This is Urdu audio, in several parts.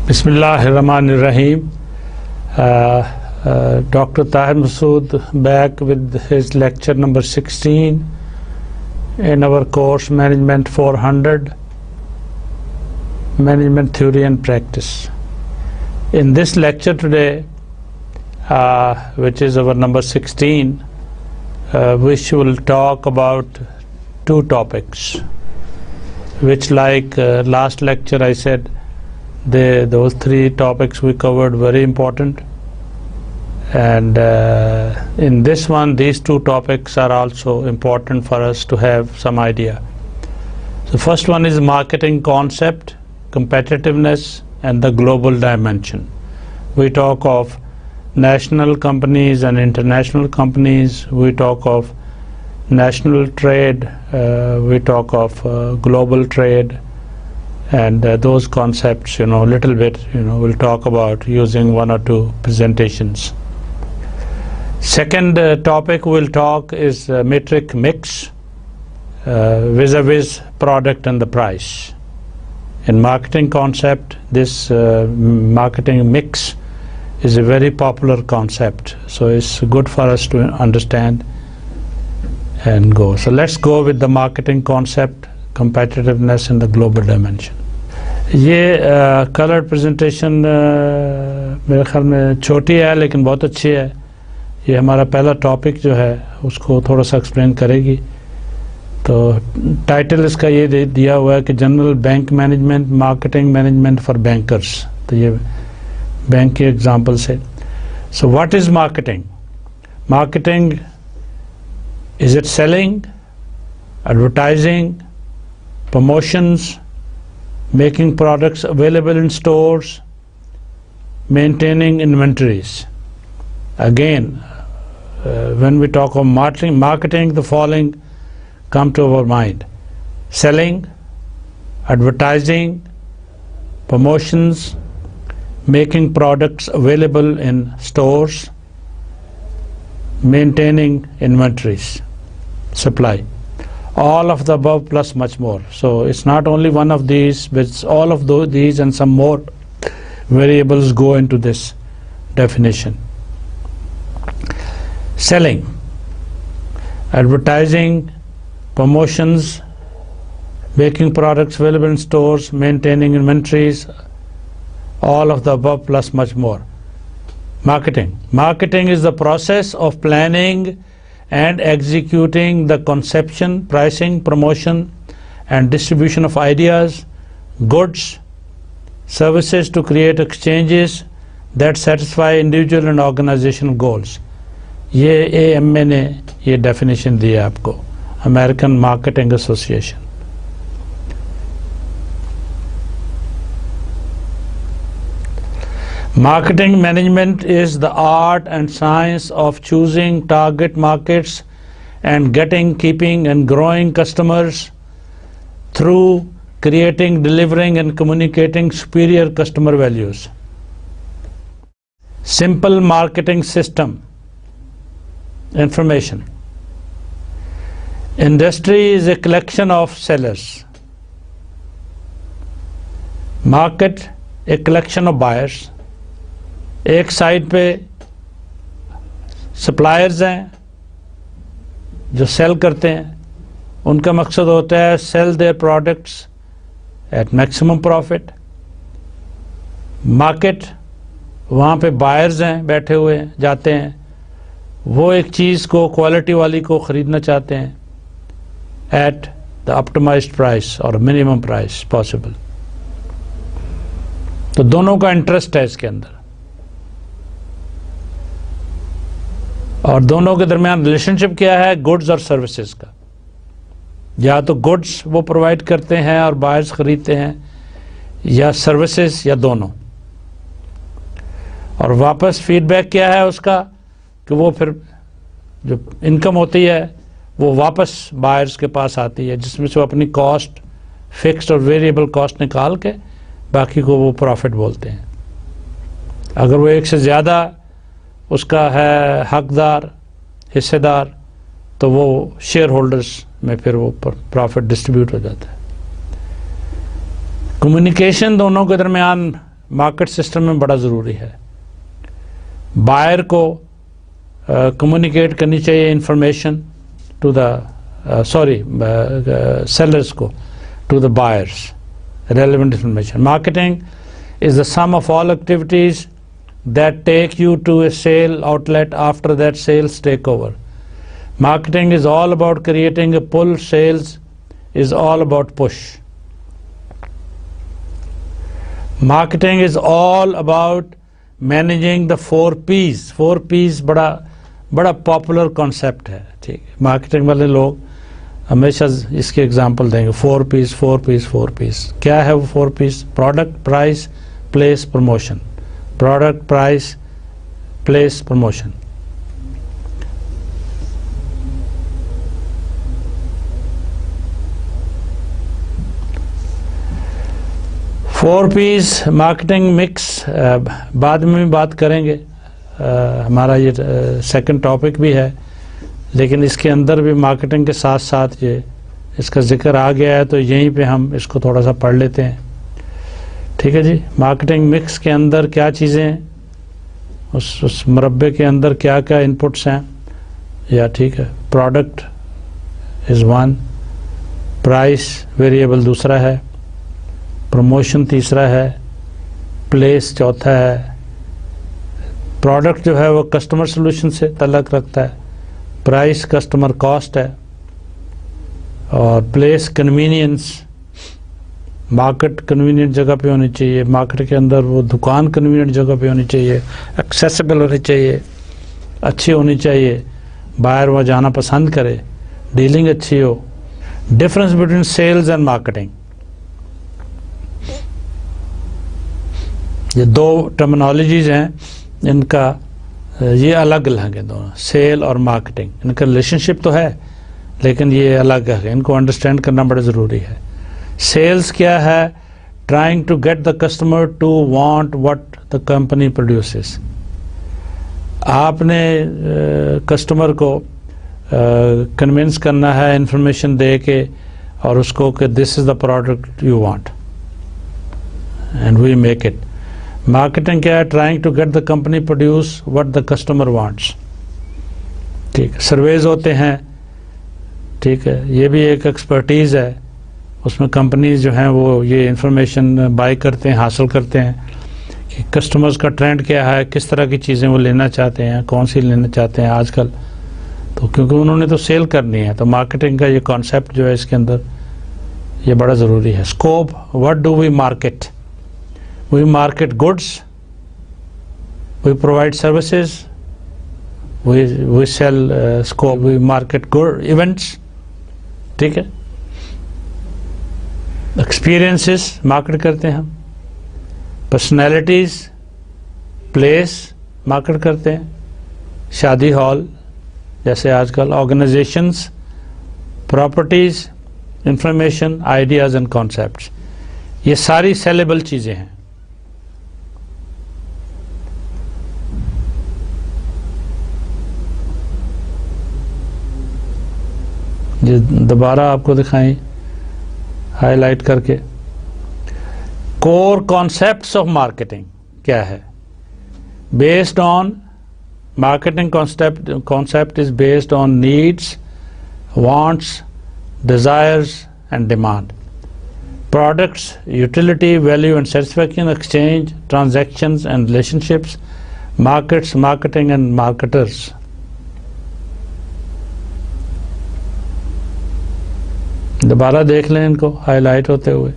Bismillahirrahmanirrahim. Dr. Tahir Masood back with his lecture number 16 in our course Management 400, Management Theory and Practice. In this lecture today, which is our number 16, we will talk about two topics, which like last lecture I said, those three topics we covered very important, and in this one these two topics are also important for us to have some idea. The first one is marketing concept, competitiveness and the global dimension. We talk of national companies and international companies, we talk of national trade, we talk of global trade, and those concepts, little bit, we'll talk about using one or two presentations. Second topic we'll talk is metric mix, vis-a-vis product and the price. In marketing concept, this marketing mix is a very popular concept, so it's good for us to understand and go. So let's go with the marketing concept, competitiveness and the global dimension. یہ کلر پریزنٹیشن میرے خیال میں چھوٹی ہے لیکن بہت اچھی ہے. یہ ہمارا پہلا ٹاپک جو ہے اس کو تھوڑا سا ایکسپلین کرے گی. تو ٹائٹل اس کا یہ دیا ہوا ہے کہ general bank management, marketing management for bankers. تو یہ بینک کی ایگزامپل سے. So what is marketing? Marketing is it selling, advertising, promotions, making products available in stores, maintaining inventories. Again, when we talk of marketing, the following come to our mind: selling, advertising, promotions, making products available in stores, maintaining inventories, supply. All of the above plus much more. So it's not only one of these, but it's all of these and some more variables go into this definition. Selling, advertising, promotions, making products available in stores, maintaining inventories, all of the above plus much more. Marketing is the process of planning and executing the conception, pricing, promotion and distribution of ideas, goods, services to create exchanges that satisfy individual and organizational goals. یہ AMA نے یہ ڈیفینیشن دی ہے آپ کو، American marketing association. Marketing management is the art and science of choosing target markets and getting, keeping and growing customers through creating, delivering and communicating superior customer values. Simple marketing system. Information. Industry is a collection of sellers. Market, a collection of buyers. ایک سائڈ پہ سپلائرز ہیں جو سیل کرتے ہیں، ان کا مقصد ہوتا ہے sell their products at maximum profit. Market, وہاں پہ بائرز ہیں بیٹھے ہوئے ہیں، جاتے ہیں، وہ ایک چیز کو کوالٹی والی کو خریدنا چاہتے ہیں ایٹ دا آپٹمائزڈ پرائس اور منیمم پرائس پاسبل. تو دونوں کا انٹرسٹ ہے اس کے اندر، اور دونوں کے درمیان ریلیشن شپ کیا ہے؟ گڈز اور سروسز کا. یا تو گڈز وہ پرووائڈ کرتے ہیں اور بائرز خریدتے ہیں، یا سروسز، یا دونوں. اور واپس فیڈ بیک کیا ہے اس کا؟ کہ وہ پھر جو انکم ہوتی ہے وہ واپس بائرز کے پاس آتی ہے، جس میں سے وہ اپنی کاسٹ فکسڈ اور ویریبل کاسٹ نکال کے باقی کو وہ پروفٹ بولتے ہیں. اگر وہ ایک سے زیادہ اس کا ہے حقدار حصے دار تو وہ شیئر ہولڈرز میں پھر وہ پروفٹ ڈسٹریبیوٹ ہو جاتا ہے. کمیونیکیشن دونوں کے درمیان مارکیٹ سسٹم میں بڑا ضروری ہے. بائر کو کمیونیکیٹ کرنی چاہیے انفارمیشن ٹو دا سیلرز کو to the buyers relevant information. Marketing is the sum of all activities that take you to a sale outlet after that sales takeover. Marketing is all about creating a pull, sales is all about push. Marketing is all about managing the 4 P's. 4 P's بڑا پاپولر کانسیپٹ ہے. ٹھیک ہے، مارکیٹنگ والے لوگ ہمیشہ اس کی ایگزامپل دیں گے. 4 P's 4 P's 4 P's. کیا ہے وہ 4 P's؟ Product, price, place, promotion. Product, price, place, promotion. Four Ps marketing mix بعد میں بھی بات کریں گے. ہمارا یہ سیکنڈ ٹاپک بھی ہے، لیکن اس کے اندر بھی مارکیٹنگ کے ساتھ ساتھ یہ اس کا ذکر آ گیا ہے تو یہیں پہ ہم اس کو تھوڑا سا پڑھ لیتے ہیں. ٹھیک ہے جی. مارکیٹنگ مکس کے اندر کیا چیزیں ہیں، اس مربع کے اندر کیا کیا انپٹس ہیں، یا ٹھیک ہے product is one, price variable دوسرا ہے، پروموشن تیسرا ہے، پلیس چوتھا ہے. پروڈکٹ جو ہے وہ کسٹمر سلوشن سے تعلق رکھتا ہے، پرائس کسٹمر کاسٹ ہے، اور پلیس کنوینئنس. مارکیٹ کنوینئنٹ جگہ پہ ہونی چاہیے، مارکیٹ کے اندر وہ دکان کنوینئنٹ جگہ پہ ہونی چاہیے، ایکسیسیبل ہونی چاہیے، اچھی ہونی چاہیے، باہر وہ جانا پسند کرے، ڈیلنگ اچھی ہو. Difference between sales and marketing, یہ دو ٹرمینالوجیز ہیں، ان کا یہ الگ الگ ہیں دونوں. سیل اور مارکیٹنگ ان کا ریلیشن شپ تو ہے لیکن یہ الگ ہے، ان کو انڈرسٹینڈ کرنا بڑا ضروری ہے. سیلز کیا ہے؟ Trying to get the customer to want what the company produces. آپ نے کسٹمر کو کنونس کرنا ہے انفارمیشن دے کے اور اس کو کہ this is the product you want and we make it. Marketing کیا ہے؟ Trying to get the company produce what the customer wants. ٹھیک ہے، سرویز ہوتے ہیں. ٹھیک ہے، یہ بھی ایک ایکسپرٹیز ہے. اس میں کمپنیز جو ہیں وہ یہ انفارمیشن بائی کرتے ہیں، حاصل کرتے ہیں کہ کسٹمرز کا ٹرینڈ کیا ہے، کس طرح کی چیزیں وہ لینا چاہتے ہیں، کون سی لینا چاہتے ہیں آج کل. تو کیونکہ انہوں نے تو سیل کرنی ہے، تو مارکیٹنگ کا یہ کانسیپٹ جو ہے اس کے اندر یہ بڑا ضروری ہے. Scope, what do we market? We market goods, we provide services, we sell. Scope, we market good events. ٹھیک ہے، ایکسپیرئنسز مارکیٹ کرتے ہیں ہم، پرسنالٹیز، پلیس مارکیٹ کرتے ہیں، شادی ہال جیسے آج کل، organisations, properties, information, ideas and concepts. یہ ساری سیلیبل چیزیں ہیں. یہ دوبارہ آپ کو دکھائیں ہائی لائٹ کر کے. کور کانسیپٹس آف مارکیٹنگ کیا ہے؟ Based on marketing concept is based on needs, wants, desires and demand. Products, utility, value and satisfaction, exchange, transactions and relation ships, markets, marketing and marketers. دوبارہ دیکھ لیں ان کو ہائی لائٹ ہوتے ہوئے.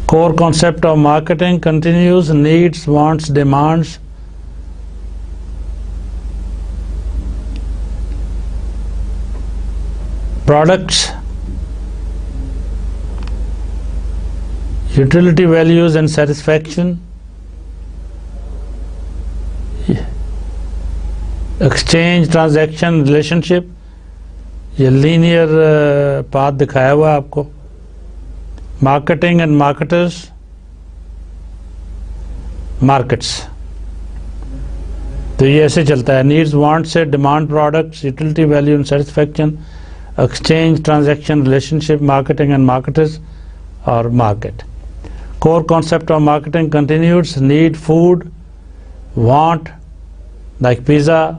کور concept of marketing continues needs, wants, demands. Products, utility values and satisfaction, exchange transaction relationship, یہ لینئر پاتھ دکھایا ہوا ہے آپ کو. مارکیٹنگ اینڈ مارکیٹرز، مارکیٹس، تو یہ ایسے چلتا ہے. نیڈز وانٹ سے demand products, utility value and satisfaction, exchange transaction relationship, marketing and marketers اور market. Core concept of marketing continues. Need food, want like pizza,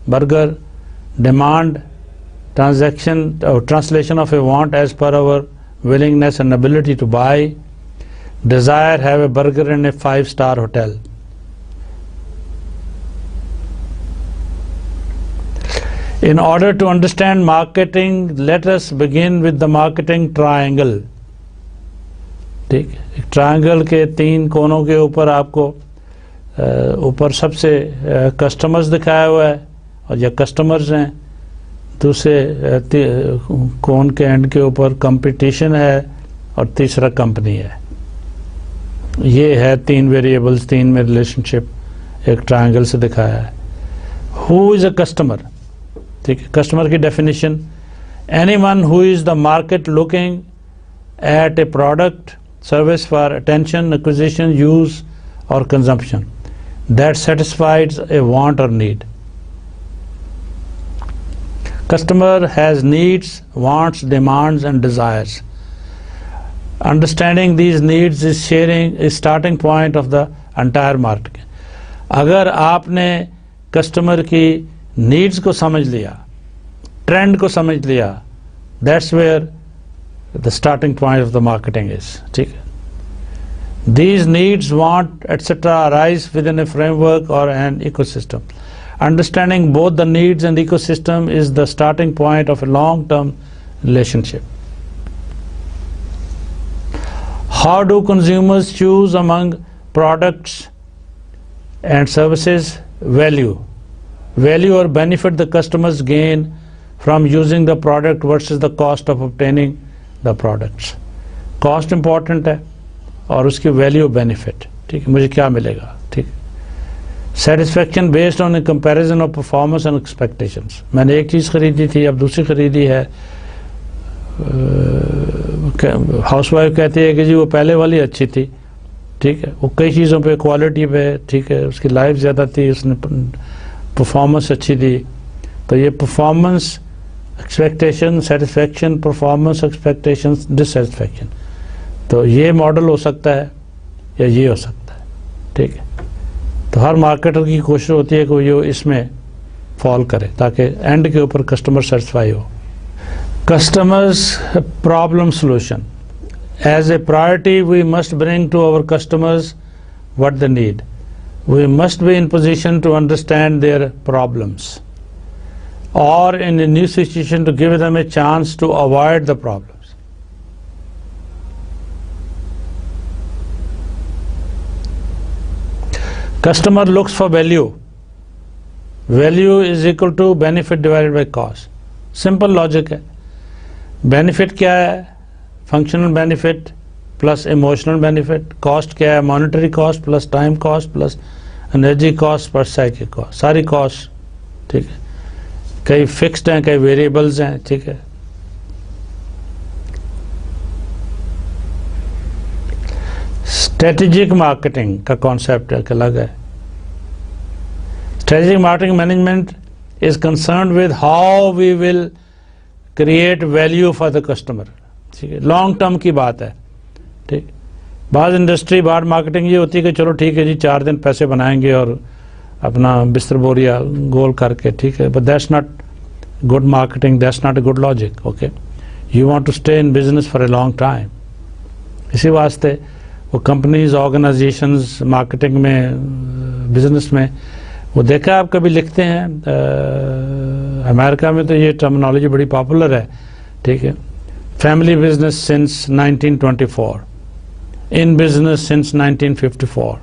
burger. Demand transaction اور translation of a want as per our willingness and ability to buy. Desire, have a burger in a 5-star hotel. In order to understand marketing, let us begin with the marketing triangle. ٹھیک، ٹرائنگل کے 3 کونوں کے اوپر آپ کو اوپر سب سے کسٹمرز دکھایا ہوا ہے اور یہ کسٹمرز ہیں. دوسرے کون کے اینڈ کے اوپر کمپٹیشن ہے اور تیسرا کمپنی ہے. یہ ہے 3 ویریبلز، 3 میں ریلیشن شپ ایک ٹرائنگل سے دکھایا ہے. Who is a customer? ٹھیک ہے، کسٹمر کی definition: anyone who is the market looking at a product service for attention acquisition use or consumption that satisfies a want or need. Customer has needs, wants, demands and desires. Understanding these needs is starting point of the entire market. اگر آپ نے کسٹمر کی نیڈز کو سمجھ لیا، ٹرینڈ کو سمجھ لیا، that's where the starting point of the marketing is. ٹھیک ہے. These needs, want, etc. arise within a framework or an ecosystem. Understanding both the needs and ecosystem is the starting point of a long-term relationship. How do consumers choose among products and services? Value or benefit the customers gain from using the product versus the cost of obtaining the products. Cost important ہے اور اس کی value benefit. ٹھیک ہے، مجھے کیا ملے گا. ٹھیک. Satisfaction based on a comparison of performance and expectations. میں نے ایک چیز خریدی تھی، اب دوسری خریدی ہے. ہاؤس وائف کہتی ہے کہ جی وہ پہلے والی اچھی تھی. ٹھیک ہے، وہ کئی چیزوں پہ، کوالٹی پہ، ٹھیک ہے، اس کی لائف زیادہ تھی، اس نے پرفارمنس اچھی تھی. تو یہ performance expectation, satisfaction, performance expectation, dissatisfaction. تو یہ ماڈل ہو سکتا ہے یا یہ ہو سکتا ہے. ٹھیک ہے. تو ہر مارکیٹر کی کوشش ہوتی ہے کہ وہ اس میں فال کرے تاکہ اینڈ کے اوپر کسٹمر سیٹسفائی ہو. Customers problem solution. As a priority we must bring to our customers what they need. We must be in position to understand their problems or in a new situation to give them a chance to avoid the problems. Customer looks for value. Value is equal to benefit divided by cost. Simple logic ہے. Benefit کیا ہے؟ Functional benefit plus emotional benefit. Cost کیا ہے؟ Monetary cost plus time cost plus energy cost plus psychic cost. ساری cost. ٹھیک ہے. کئی fixed ہیں، کئی variables ہیں. ٹھیک ہے. اسٹریٹجک مارکیٹنگ کا کانسیپٹ ایک الگ ہے. Strategic marketing management is concerned with how we will create value for the customer. ٹھیک ہے، لانگ ٹرم کی بات ہے. ٹھیک. بعض انڈسٹری بعض مارکیٹنگ یہ ہوتی ہے کہ چلو ٹھیک ہے جی 4 دن پیسے بنائیں گے اور اپنا بستر بوریا گول کر کے. ٹھیک ہے، but that's not good marketing, that's not a good logic. Okay, you want to stay in business for a long time. اسی واسطے وہ کمپنیز، آرگنائزیشنز مارکیٹنگ میں، بزنس میں، وہ دیکھا آپ کبھی لکھتے ہیں. امریکہ میں تو یہ ٹرمنالوجی بڑی پاپولر ہے. ٹھیک ہے، فیملی بزنس سنس 1924، ان بزنس سنس 1954.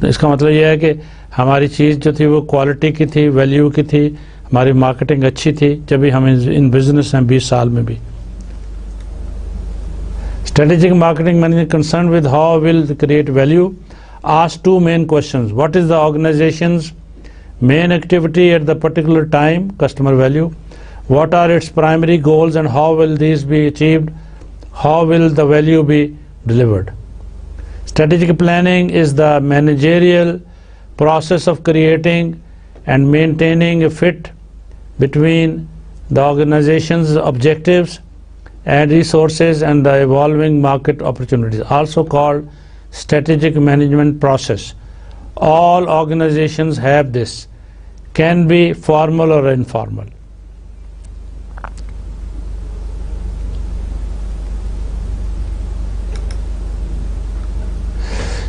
اس کا مطلب یہ ہے کہ ہماری چیز جو تھی وہ کوالٹی کی تھی، ویلیو کی تھی، ہماری مارکیٹنگ اچھی تھی جبھی ہم ان بزنس ہیں 20 سال میں بھی. Strategic marketing management concerned with how will create value. ask two main questions. What is the organization's main activity at the particular time, customer value? What are its primary goals and how will these be achieved? How will the value be delivered? Strategic planning is the managerial process of creating and maintaining a fit between the organization's objectives and resources and the evolving market opportunities, also called strategic management process. All organizations have this, can be formal or informal.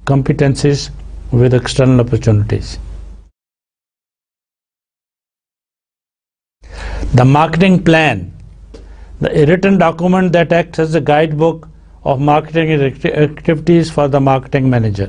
competencies with external opportunities. The marketing plan, the written document that acts as a guidebook of marketing activities for the marketing manager.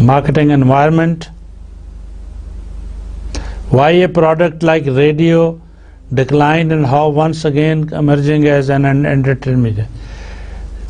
Marketing environment, why a product like radio declined and how once again emerging as an entertainment media.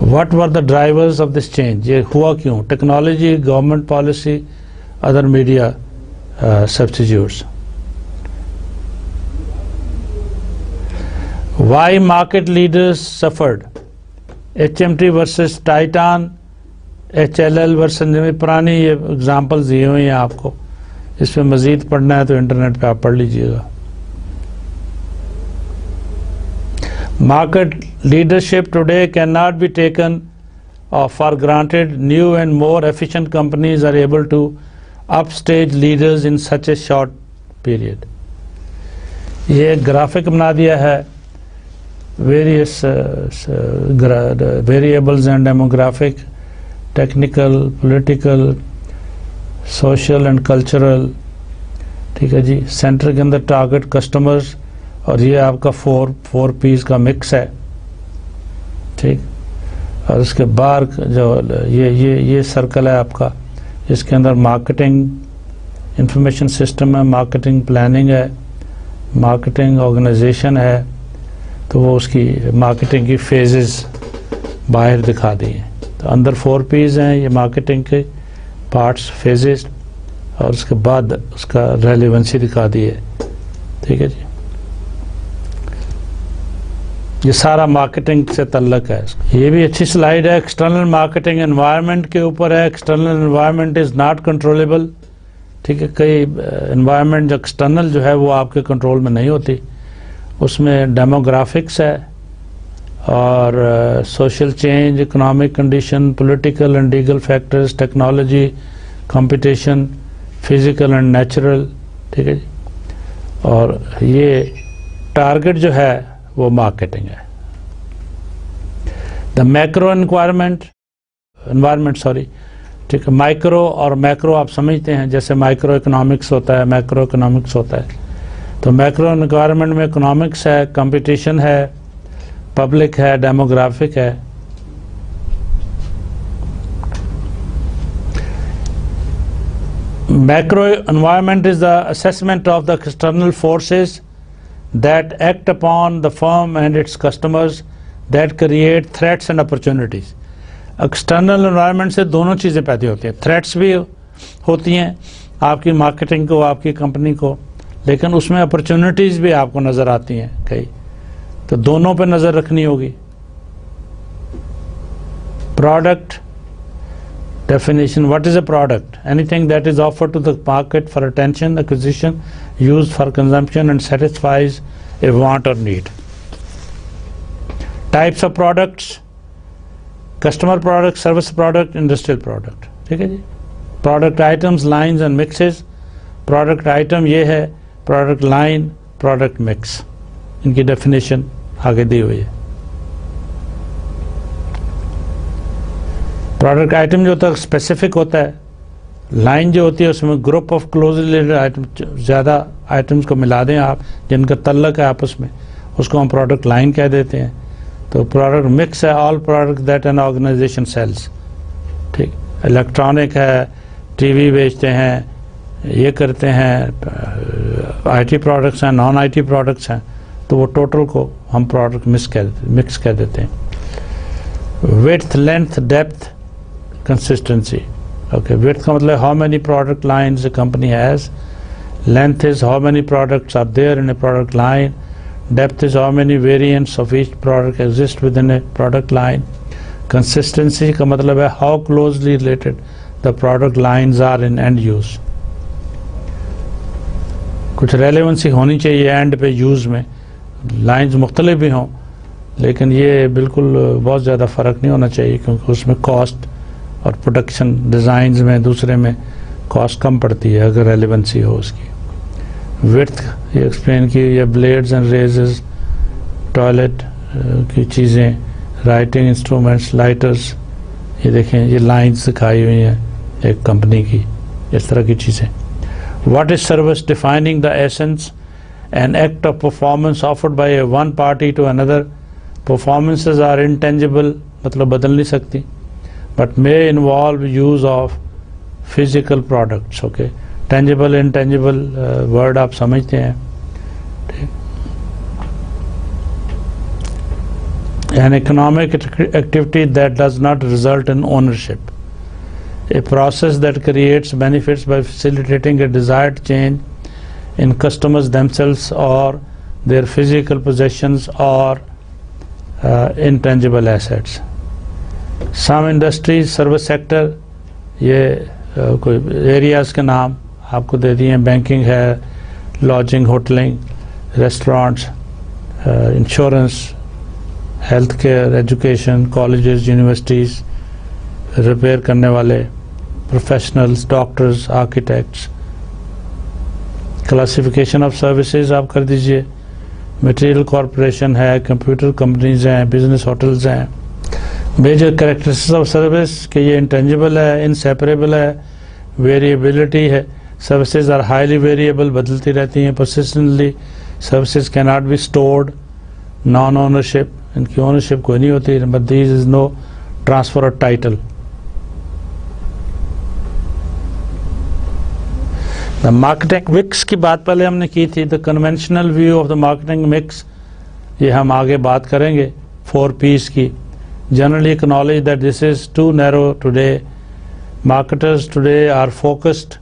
What were the drivers of this change? یہ ہوا کیوں؟ Technology, government policy, other media substitutes. Why market leaders suffered? HMT versus Titan, HLL versus پرانی یہ ایگزامپلز دیے ہوئے ہیں آپ کو. اس پہ مزید پڑھنا ہے تو انٹرنیٹ پہ آپ پڑھ لیجئے گا. Market leadership today cannot be taken for granted. New and more efficient companies are able to upstage leaders in such a short period. یہ ایک گرافک بنا دیا ہے various variables and demographic, technical, political, social and cultural. ٹھیک ہے جی. سینٹر کے اندر ٹارگٹ کسٹمرز اور یہ آپ کا فور پیز کا مکس ہے. ٹھیک. اور اس کے باہر جو یہ سرکل ہے آپ کا، اس کے اندر مارکیٹنگ انفارمیشن سسٹم ہے، مارکیٹنگ پلاننگ ہے، مارکیٹنگ آرگنائزیشن ہے. تو وہ اس کی مارکیٹنگ کی فیزز باہر دکھا دی ہیں. تو اندر 4 پیز ہیں، یہ مارکیٹنگ کے پارٹس، فیزز، اور اس کے بعد اس کا ریلیونسی دکھا دی ہے. ٹھیک ہے جی. یہ سارا مارکیٹنگ سے تعلق ہے. یہ بھی اچھی سلائیڈ ہے. ایکسٹرنل مارکیٹنگ انوائرمنٹ کے اوپر ہے. External environment is not controllable. ٹھیک ہے. کئی انوائرمنٹ جو ایکسٹرنل جو ہے وہ آپ کے کنٹرول میں نہیں ہوتی. اس میں ڈیموگرافکس ہے اور social change, economic condition, political and legal factors, technology, competition, physical and natural. ٹھیک ہے جی. اور یہ ٹارگٹ جو ہے وہ مارکیٹنگ ہے. دا میکرو انوائرمنٹ ٹھیک ہے. مائکرو اور میکرو آپ سمجھتے ہیں، جیسے مائکرو اکنامکس ہوتا ہے، میکرو اکنامکس ہوتا ہے. تو میکرو انوائرمنٹ میں اکنامکس ہے، کمپٹیشن ہے، پبلک ہے، ڈیموگرافک ہے. Macro environment is the assessment of the external forces that act upon the firm and its customers that create threats and opportunities. External environment سے دونوں چیزیں پیدا ہوتی ہیں. Threats بھی ہوتی ہیں آپ کی مارکیٹنگ کو، آپ کی کمپنی کو، لیکن اس میں اپرچونٹیز بھی آپ کو نظر آتی ہیں کئی. تو دونوں پہ نظر رکھنی ہوگی. Product definition. What is a product? Anything that is offered to the market for attention, acquisition, used for consumption and satisfies a want or need. Types of products: customer product, service product, industrial product. ٹھیک ہے جی. Product items, lines and mixes. Product item یہ ہے، product line, product mix. ان کی ڈیفینیشن آگے دی ہوئی ہے. پروڈکٹ آئٹم جو ہوتا ہے اسپیسیفک ہوتا ہے. لائن جو ہوتی ہے اس میں group of close related item, زیادہ آئٹمس کو ملا دیں آپ جن کا تعلق ہے آپس میں، اس کو ہم پروڈکٹ لائن کہہ دیتے ہیں. تو پروڈکٹ مکس ہے all product that an organization sells. ٹھیک. الیکٹرانک ہے، ٹی وی بیچتے ہیں، یہ کرتے ہیں، آئی ٹی پروڈکٹس ہیں، نان آئی ٹی پروڈکٹس ہیں. تو وہ ٹوٹل کو ہم پروڈکٹ مکس کہہ دیتے ہیں. width, length, depth, consistency. Okay, width کا مطلب how many product lines a company has. Length is how many products are there in a product line. Depth is how many variants of each product exist within a product line. Consistency کا مطلب ہے how closely related the product lines are in end use. کچھ ریلیونسی ہونی چاہیے اینڈ پہ یوز میں. لائنز مختلف بھی ہوں لیکن یہ بالکل بہت زیادہ فرق نہیں ہونا چاہیے، کیونکہ اس میں کاسٹ اور پروڈکشن ڈیزائنز میں دوسرے میں کاسٹ کم پڑتی ہے اگر ریلیونسی ہو اس کی. وڈتھ یہ ایکسپلین کی، یہ بلیڈز اینڈ ریزز، ٹوائلٹ کی چیزیں، رائٹنگ انسٹرومنٹس، لائٹرز. یہ دیکھیں یہ لائنز دکھائی ہوئی ہیں ایک کمپنی کی، اس طرح کی چیزیں. What is service? Defining the essence an act of performance offered by a one party to another. Performances are intangible, مطلب بدل نہیں سکتی, but may involve use of physical products. Okay, tangible, intangible word آپ سمجھتے ہیں. an economic activity that does not result in ownership, a process that creates benefits by facilitating a desired change in customers themselves or their physical possessions or intangible assets. Some industries, service sector, یہ کوئی ایریاز کے نام آپ کو دے دیے ہیں. بینکنگ ہے, lodging, hotelling, restaurants, insurance, health care, education, colleges, universities, repair کرنے والے, professionals, doctors, architects. Classification of services آپ کر دیجئے. مٹیریل کارپوریشن ہے, کمپیوٹر کمپنیز ہیں, بزنس ہوٹلز ہیں. میجر کریکٹرسٹکس آف سروس کہ یہ انٹینجیبل ہے, انسیپریبل ہے, ویریبلٹی ہے. سروسز آر ہائیلی ویریبل, بدلتی رہتی ہیں پرسسٹنٹلی. سروسز کی not be stored. Non ownership, ان کی اونرشپ کوئی نہیں ہوتی. But these is no transfer of title. The marketing mix کی بات پہلے ہم نے کی تھی. The conventional view of the marketing mix, یہ ہم آگے بات کریں گے. 4 P's کی. Generally acknowledge that this is too narrow today. Marketers today are focused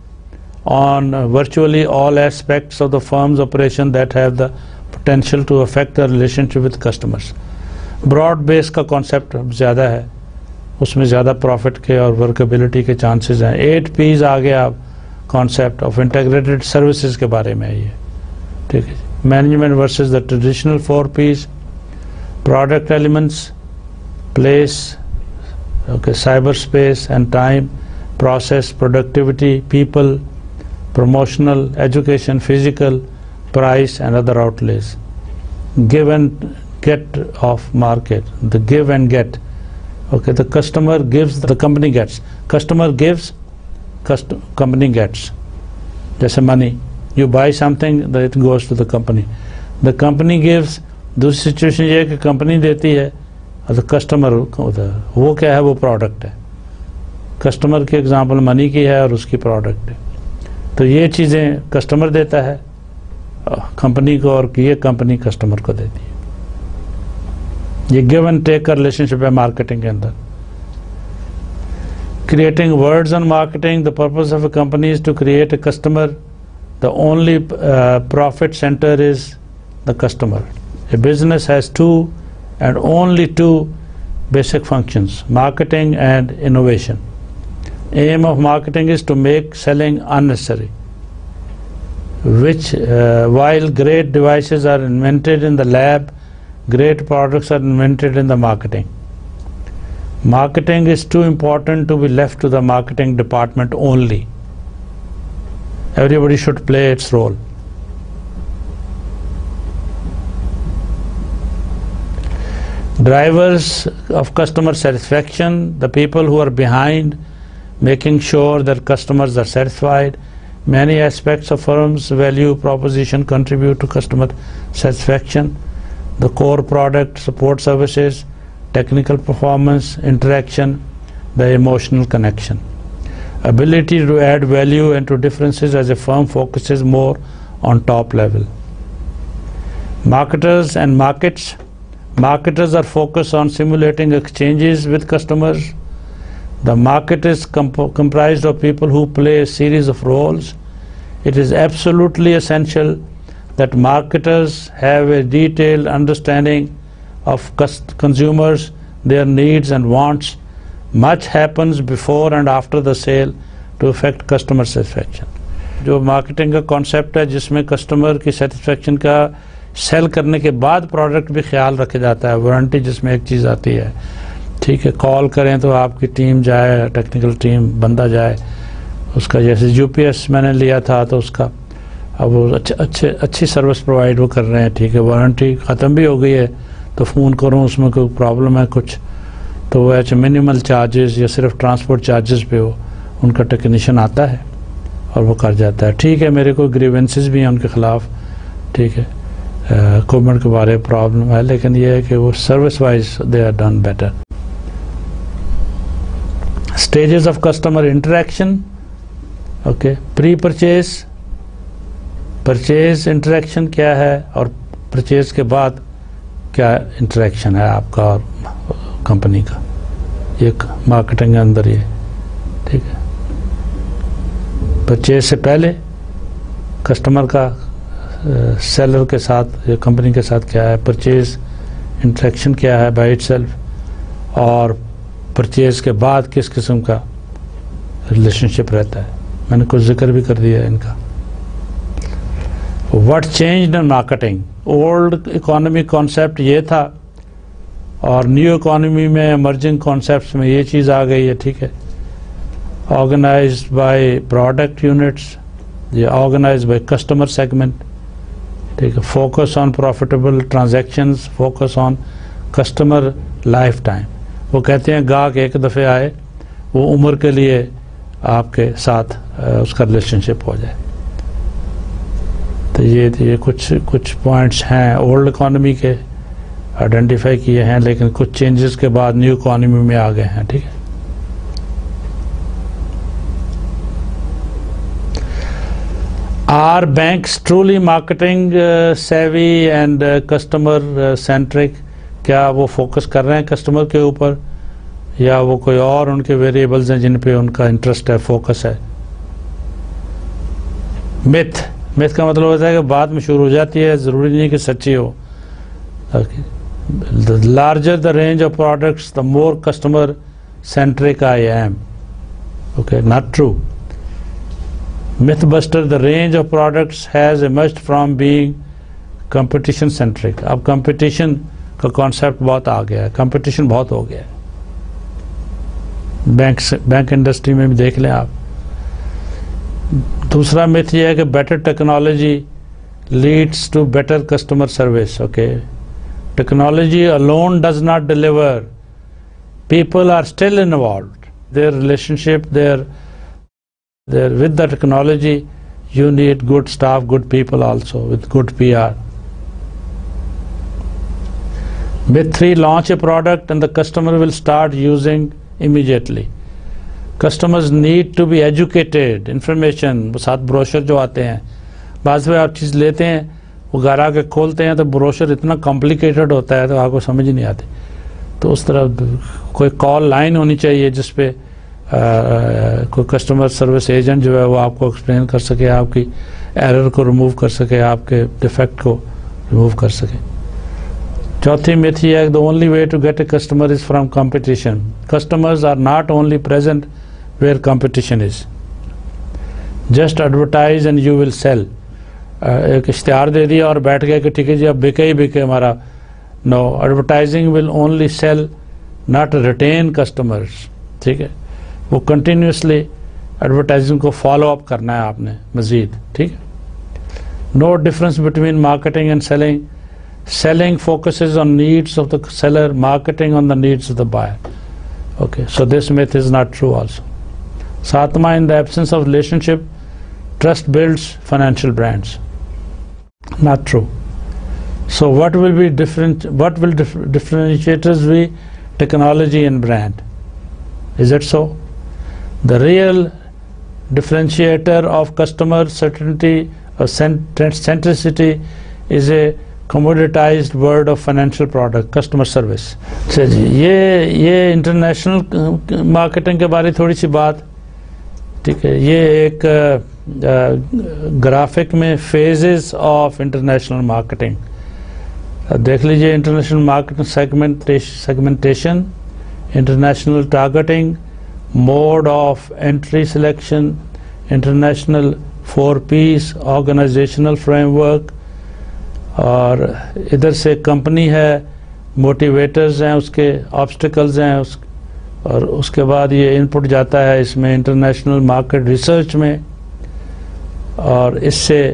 on virtually all aspects of the firm's operation that have the potential to affect the relationship with customers. Broad base کا concept زیادہ ہے, اس میں زیادہ profit کے اور workability کے chances ہیں. 8 P's آگے آپ concept of integrated services کے بارے میں ہے یہ, ٹھیک ہے. Management versus the traditional 4 P's. Product elements, place, okay, cyberspace and time, process, productivity, people, promotional, education, physical, price and other outlays. Give and get of market, the give and get. Okay, the customer gives, the company gets. Customer gives, company gets. Just money. You buy something, that it goes to the company. The company gives. دوسری سچویشن یہ ہے کہ کمپنی دیتی ہے اور کسٹمر وہ کیا ہے, وہ پروڈکٹ ہے. کسٹمر کی ایگزامپل منی کی ہے اور اس کی پروڈکٹ ہے. تو یہ چیزیں کسٹمر دیتا ہے کمپنی کو اور یہ کمپنی کسٹمر کو دیتی ہے. یہ گیو اینڈ ٹیک کا ریلیشن شپ ہے مارکیٹنگ کے اندر. Creating words on marketing. The purpose of a company is to create a customer. The only profit centre is the customer. A business has 2 and only 2 basic functions: marketing and innovation. Aim of marketing is to make selling unnecessary, which while great devices are invented in the lab, great products are invented in the marketing. Marketing is too important to be left to the marketing department only. Everybody should play its role. Drivers of customer satisfaction, the people who are behind making sure that customers are satisfied. Many aspects of firm's value proposition contribute to customer satisfaction. The core product, support services, technical performance, interaction, the emotional connection. Ability to add value and to differences as a firm focuses more on top level. Marketers and markets. Marketers are focused on simulating exchanges with customers. The market is comprised of people who play a series of roles. It is absolutely essential that marketers have a detailed understanding of consumers, their needs and wants. Much happens before and after the sale to affect customer satisfaction. جو مارکیٹنگ کا کانسیپٹ ہے جس میں کسٹمر کی سیٹسفیکشن کا سیل کرنے کے بعد پروڈکٹ بھی خیال رکھا جاتا ہے. وارنٹی جس میں ایک چیز آتی ہے, ٹھیک ہے, کال کریں تو آپ کی ٹیم جائے, ٹیکنیکل ٹیم بندہ جائے, اس کا جیسے یو پی ایس میں نے لیا تھا تو اس کا اب وہ اچھی سروس پرووائڈ وہ کر رہے ہیں, ٹھیک ہے. وارنٹی ختم بھی ہو گئی ہے تو فون کروں اس میں کوئی پرابلم ہے کچھ تو وہ منیمل چارجز یا صرف ٹرانسپورٹ چارجز پہ ہو, ان کا ٹیکنیشین آتا ہے اور وہ کر جاتا ہے. ٹھیک ہے, میرے کوئی گریونسز بھی ہیں ان کے خلاف, ٹھیک ہے, اکوپمنٹ کے بارے میں پرابلم ہے, لیکن یہ ہے کہ وہ service wise they are done better. Stages of customer interaction. Okay, pre purchase, purchase interaction کیا ہے اور پرچیز کے بعد کیا انٹریکشن ہے آپ کا اور کمپنی کا، ایک مارکیٹنگ کے اندر یہ ٹھیک ہے. پرچیز سے پہلے کسٹمر کا سیلر کے ساتھ یا کمپنی کے ساتھ کیا ہے، پرچیز انٹریکشن کیا ہے بائی اٹ سیلف، اور پرچیز کے بعد کس قسم کا ریلیشن شپ رہتا ہے. میں نے کچھ ذکر بھی کر دیا ہے ان کا. What changed in marketing, old economy concept یہ تھا اور نیو اکانومی میں ایمرجنگ کانسیپٹس میں یہ چیز آ گئی ہے ٹھیک ہے. آرگنائزڈ بائی پروڈکٹ یونٹس، یہ آرگنائزڈ بائی کسٹمر سیگمنٹ ٹھیک ہے. Focus on profitable transactions, focus on customer life time. وہ کہتے ہیں گاہک ایک دفعہ آئے وہ عمر کے لیے آپ کے ساتھ اس کا ریلیشن شپ ہو جائے. تو یہ کچھ پوائنٹس ہیں اولڈ اکانومی کے آئیڈینٹیفائی کیے ہیں، لیکن کچھ چینجز کے بعد نیو اکانومی میں آ گئے ہیں ٹھیک ہے. Are banks truly marketing savvy and customer centric؟ کیا وہ فوکس کر رہے ہیں کسٹمر کے اوپر یا وہ کوئی اور ان کے ویریبلز ہیں جن پہ ان کا انٹرسٹ ہے، فوکس ہے؟ myth کا مطلب ہوتا ہے کہ بعد میں شروع ہو جاتی ہے، ضروری نہیں کہ سچی ہو. The larger the range of products, the more customer centric I am. Okay, not true. Myth buster: the range of products has emerged from being competition centric. اب competition کا کانسیپٹ بہت آ گیا ہے، competition بہت ہو گیا ہے. بینک انڈسٹری میں بھی دیکھ لیں آپ. دوسرا myth یہ ہے کہ better technology leads to better customer service. Okay, technology alone does not deliver. People are still involved. Their relationship, their with the technology, you need good staff, good people also with good PR. Myth 3: launch a product and the customer will start using immediately. Customers need to be educated. Information ساتھ بروشر جو آتے ہیں، بعض میں آپ چیز لیتے ہیں وہ گھر آ کے کھولتے ہیں تو بروشر اتنا کمپلیکیٹڈ ہوتا ہے تو آپ کو سمجھ نہیں آتی. تو اس طرح کوئی کال لائن ہونی چاہیے جس پہ کوئی کسٹمر سروس ایجنٹ جو ہے وہ آپ کو ایکسپلین کر سکے، آپ کی ایرر کو ریموو کر سکے، آپ کے ڈیفیکٹ کو ریموو کر سکے. چوتھی myth یہ ہے کہ the only way to get a customer is from competition. Customers are not only present where competition is. Just advertise and you will sell. ایک اشتہار دے دیا اور بیٹھ گئے کہ ٹھیک ہے جی اب بکے ہی بکے ہمارا. No, advertising will only sell, not retain customers. ٹھیک ہے، وہ کنٹینیوسلی ایڈورٹائزنگ کو فالو اپ کرنا ہے آپ نے مزید. ٹھیک ہے. No difference between marketing and selling. Selling focuses on needs of the seller, marketing on the needs of the buyer. Okay, so this myth is not true also. ساتواں: in the absence of relationship, trust builds financial brands. Not true. So what will differentiators be? Technology and brand. Is it so? The real differentiator of customer certainty or centricity is a commoditized word of financial product, customer service. اچھا جی، یہ انٹرنیشنل مارکیٹنگ کے بارے تھوڑی سی بات. ٹھیک ہے، یہ ایک گرافک میں فیزز آف انٹرنیشنل مارکیٹنگ دیکھ لیجئے. International marketing segmentation, international targeting, mode of entry selection, international 4Ps organisational framework, اور ادھر سے کمپنی ہے، موٹیویٹرز ہیں، اس کے آبسٹیکلز ہیں، اور اس کے بعد یہ انپٹ جاتا ہے اس میں انٹرنیشنل مارکیٹ ریسرچ میں، اور اس سے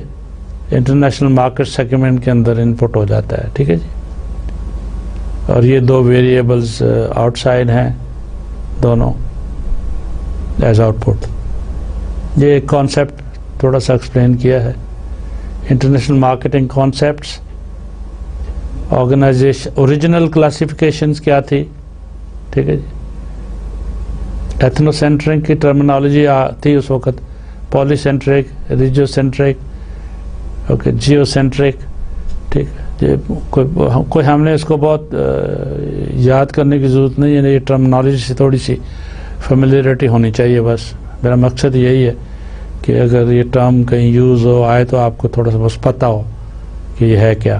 انٹرنیشنل مارکیٹ سیگمنٹ کے اندر انپٹ ہو جاتا ہے. ٹھیک ہے جی. اور یہ دو ویریبلز آؤٹ سائڈ ہیں دونوں ایز آؤٹ پٹ. یہ ایک کانسیپٹ تھوڑا سا ایکسپلین کیا ہے. International marketing concepts, organization, original classifications کیا تھی. ٹھیک ہے جی. ایتھنو سینٹرک کی ٹرمینالوجی تھی اس وقت، polycentric, regiocentric, okay, geocentric. ٹھیک ہے. کوئی ہم نے اس کو بہت یاد کرنے کی ضرورت نہیں ہے، یہ ٹرمنالوجی سے تھوڑی سی فیملیرٹی ہونی چاہیے بس. میرا مقصد یہی ہے کہ اگر یہ ٹرم کہیں یوز ہو آئے تو آپ کو تھوڑا سا بس پتہ ہو کہ یہ ہے کیا.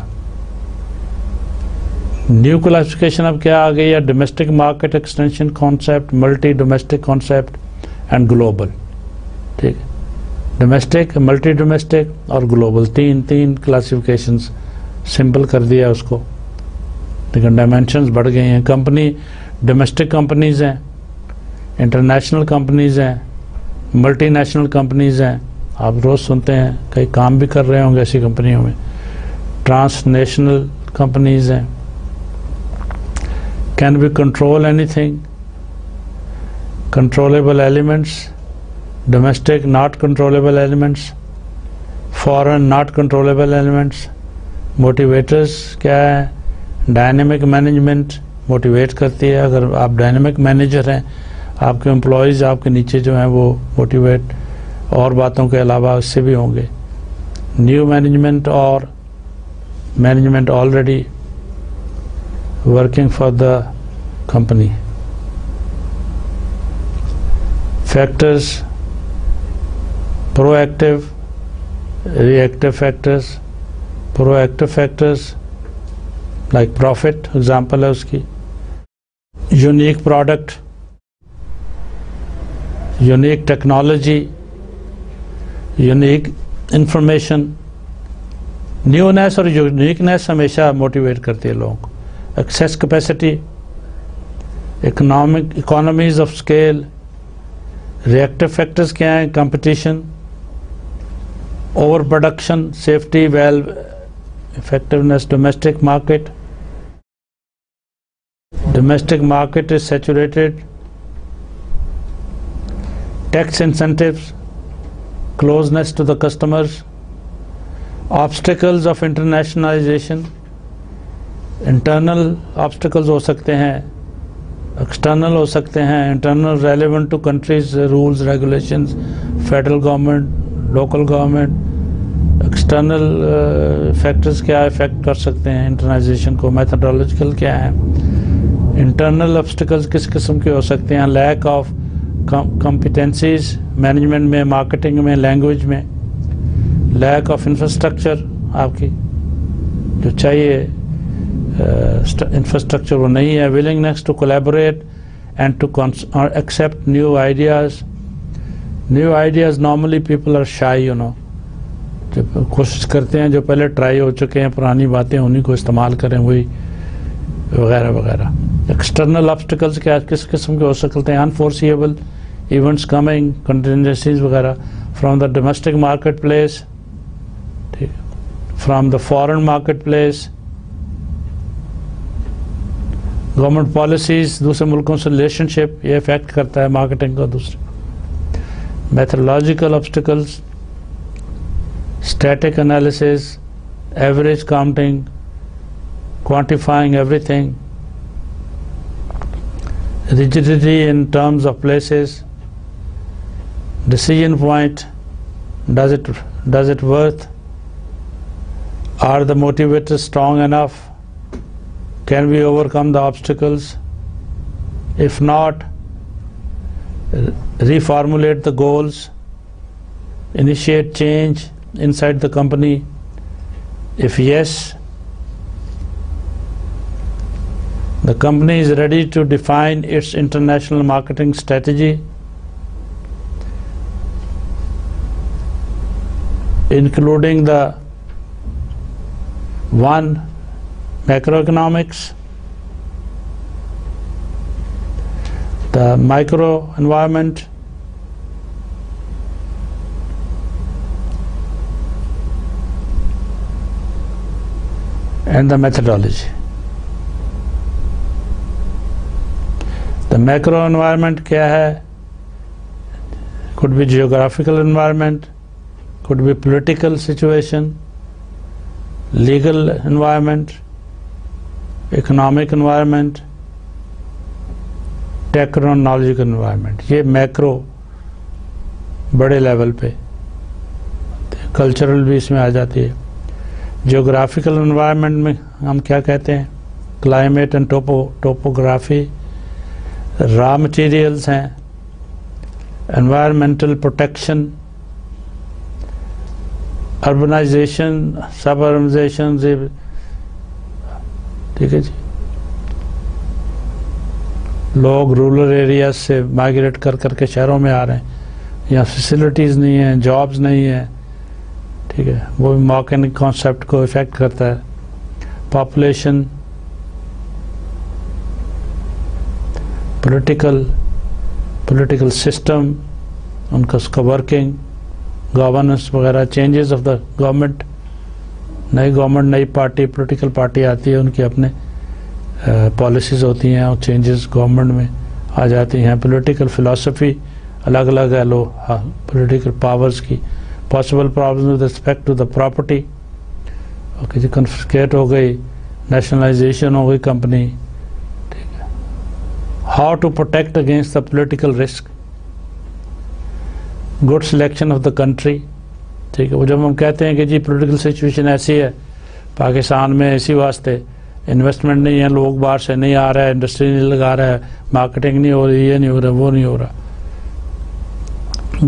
نیو کلاسیفیکیشن اب کیا آ گئی ہے؟ Domestic market extension concept, multi domestic concept and global. ٹھیک ہے، ڈومیسٹک، ملٹی ڈومیسٹک اور گلوبل، تین کلاسیفیکیشنز سمپل کر دیا اس کو، لیکن ڈائمینشنز بڑھ گئی ہیں. کمپنی ڈومیسٹک کمپنیز ہیں، انٹرنیشنل کمپنیز ہیں، ملٹی نیشنل کمپنیز ہیں. آپ روز سنتے ہیں، کئی کام بھی کر رہے ہوں گے ایسی کمپنیوں میں. ٹرانس نیشنل کمپنیز ہیں. Can we control anything? Controllable elements, domestic not controllable elements, foreign not controllable elements. Motivators کیا ہے؟ ڈائنامک مینجمنٹ موٹیویٹ کرتی ہے. اگر آپ ڈائنامک مینیجر ہیں، آپ کے امپلائیز آپ کے نیچے جو ہیں وہ موٹیویٹ اور باتوں کے علاوہ اس سے بھی ہوں گے. نیو مینجمنٹ اور management already working for the company. Factors, proactive, reactive factors. Proactive factors like profit, example ہے اس کی. Unique product, unique technology, unique information. نیونیس اور یونیکنیس ہمیشہ موٹیویٹ کرتی ہے لوگوں کو. Access capacity, economies of scale. Reactive factors کیا ہیں؟ Competition, over production, safety value, effectiveness. Domestic market. Domestic market is saturated. Tax incentives, closeness to the customers, obstacles of internationalization. Internal obstacles ہو سکتے ہیں, external ہو سکتے ہیں. Internal relevant to countries, rules, regulations, federal government, local government. External factors کیا افیکٹ کر سکتے ہیں انٹرنائزیشن کو, میتھڈولوجیکل کیا ہیں. انٹرنل آبسٹیکلز کس قسم کے ہو سکتے ہیں؟ لیک آف کمپیٹنسیز مینجمنٹ میں, مارکیٹنگ میں, لینگویج میں. لیک آف انفراسٹرکچر, آپ کی جو چاہیے انفراسٹرکچر وہ نہیں ہے. Willingness to collaborate and to accept new ideas. New ideas normally people are shy, you know, جب کوشش کرتے ہیں جو پہلے ٹرائی ہو چکے ہیں پرانی باتیں انہیں کو استعمال کریں, وہی وغیرہ وغیرہ. ایکسٹرنل آبسٹیکلز کیا کس قسم کے ہو سکتے ہیں؟ انفورسیبل ایونٹس کمنگ, کنٹینجنسیز وغیرہ from the domestic market place, ٹھیک, from the foreign market place. Government policies, دوسرے ملکوں سے ریلیشن شپ, یہ افیکٹ کرتا ہے مارکیٹنگ کو. دوسرے methodological obstacles, static analysis, average counting, quantifying everything. Rigidity in terms of places. Decision point, does it worth? Are the motivators strong enough? Can we overcome the obstacles? If not, reformulate the goals, initiate change inside the company. If yes, the company is ready to define its international marketing strategy, including the one, macroeconomics, the micro environment, and the methodology. The macro environment kya hai? Could be geographical environment, could be political situation, legal environment, economic environment, technological environment. یہ میکرو بڑے لیول پہ, کلچرل بھی اس میں آ جاتی ہے. جغرافیکل انوائرمنٹ میں ہم کیا کہتے ہیں؟ Climate and topography. Raw materials ہیں. Environmental protection. اربنائزیشن، سب اربنائزیشن. ٹھیک ہے جی. لوگ رورل ایریاز سے مائگریٹ کر کے شہروں میں آ رہے ہیں. یہاں فیسلٹیز نہیں ہیں، جابز نہیں ہیں. ٹھیک ہے، وہ بھی مارکیٹ کانسیپٹ کو افیکٹ کرتا ہے. پاپولیشن، پولیٹیکل سسٹم، ان کا اس کا ورکنگ، گورننس وغیرہ، چینجز آف دا گورنمنٹ. نئی گورنمنٹ، نئی پارٹی، پولیٹیکل پارٹی آتی ہے، ان کی اپنے پالیسیز ہوتی ہیں اور چینجز گورنمنٹ میں آ جاتی ہیں. پولیٹیکل فلاسفی الگ الگ ہے پولیٹیکل پاورز کی. Possible problem with respect to the property. Okay جی، کنفسکیٹ ہو گئی، نیشنلائزیشن ہو گئی کمپنی. ٹھیک ہے. How to protect against the political risk. Good selection of the country. ٹھیک ہے. وہ جب ہم کہتے ہیں کہ جی پولیٹیکل سچویشن ایسی ہے پاکستان میں، اسی واسطے انویسٹمنٹ نہیں ہے، لوگ باہر سے نہیں آ رہا ہے، انڈسٹری نہیں لگا رہا ہے، مارکیٹنگ نہیں ہو رہی، یہ نہیں ہو رہا، وہ نہیں ہو رہا.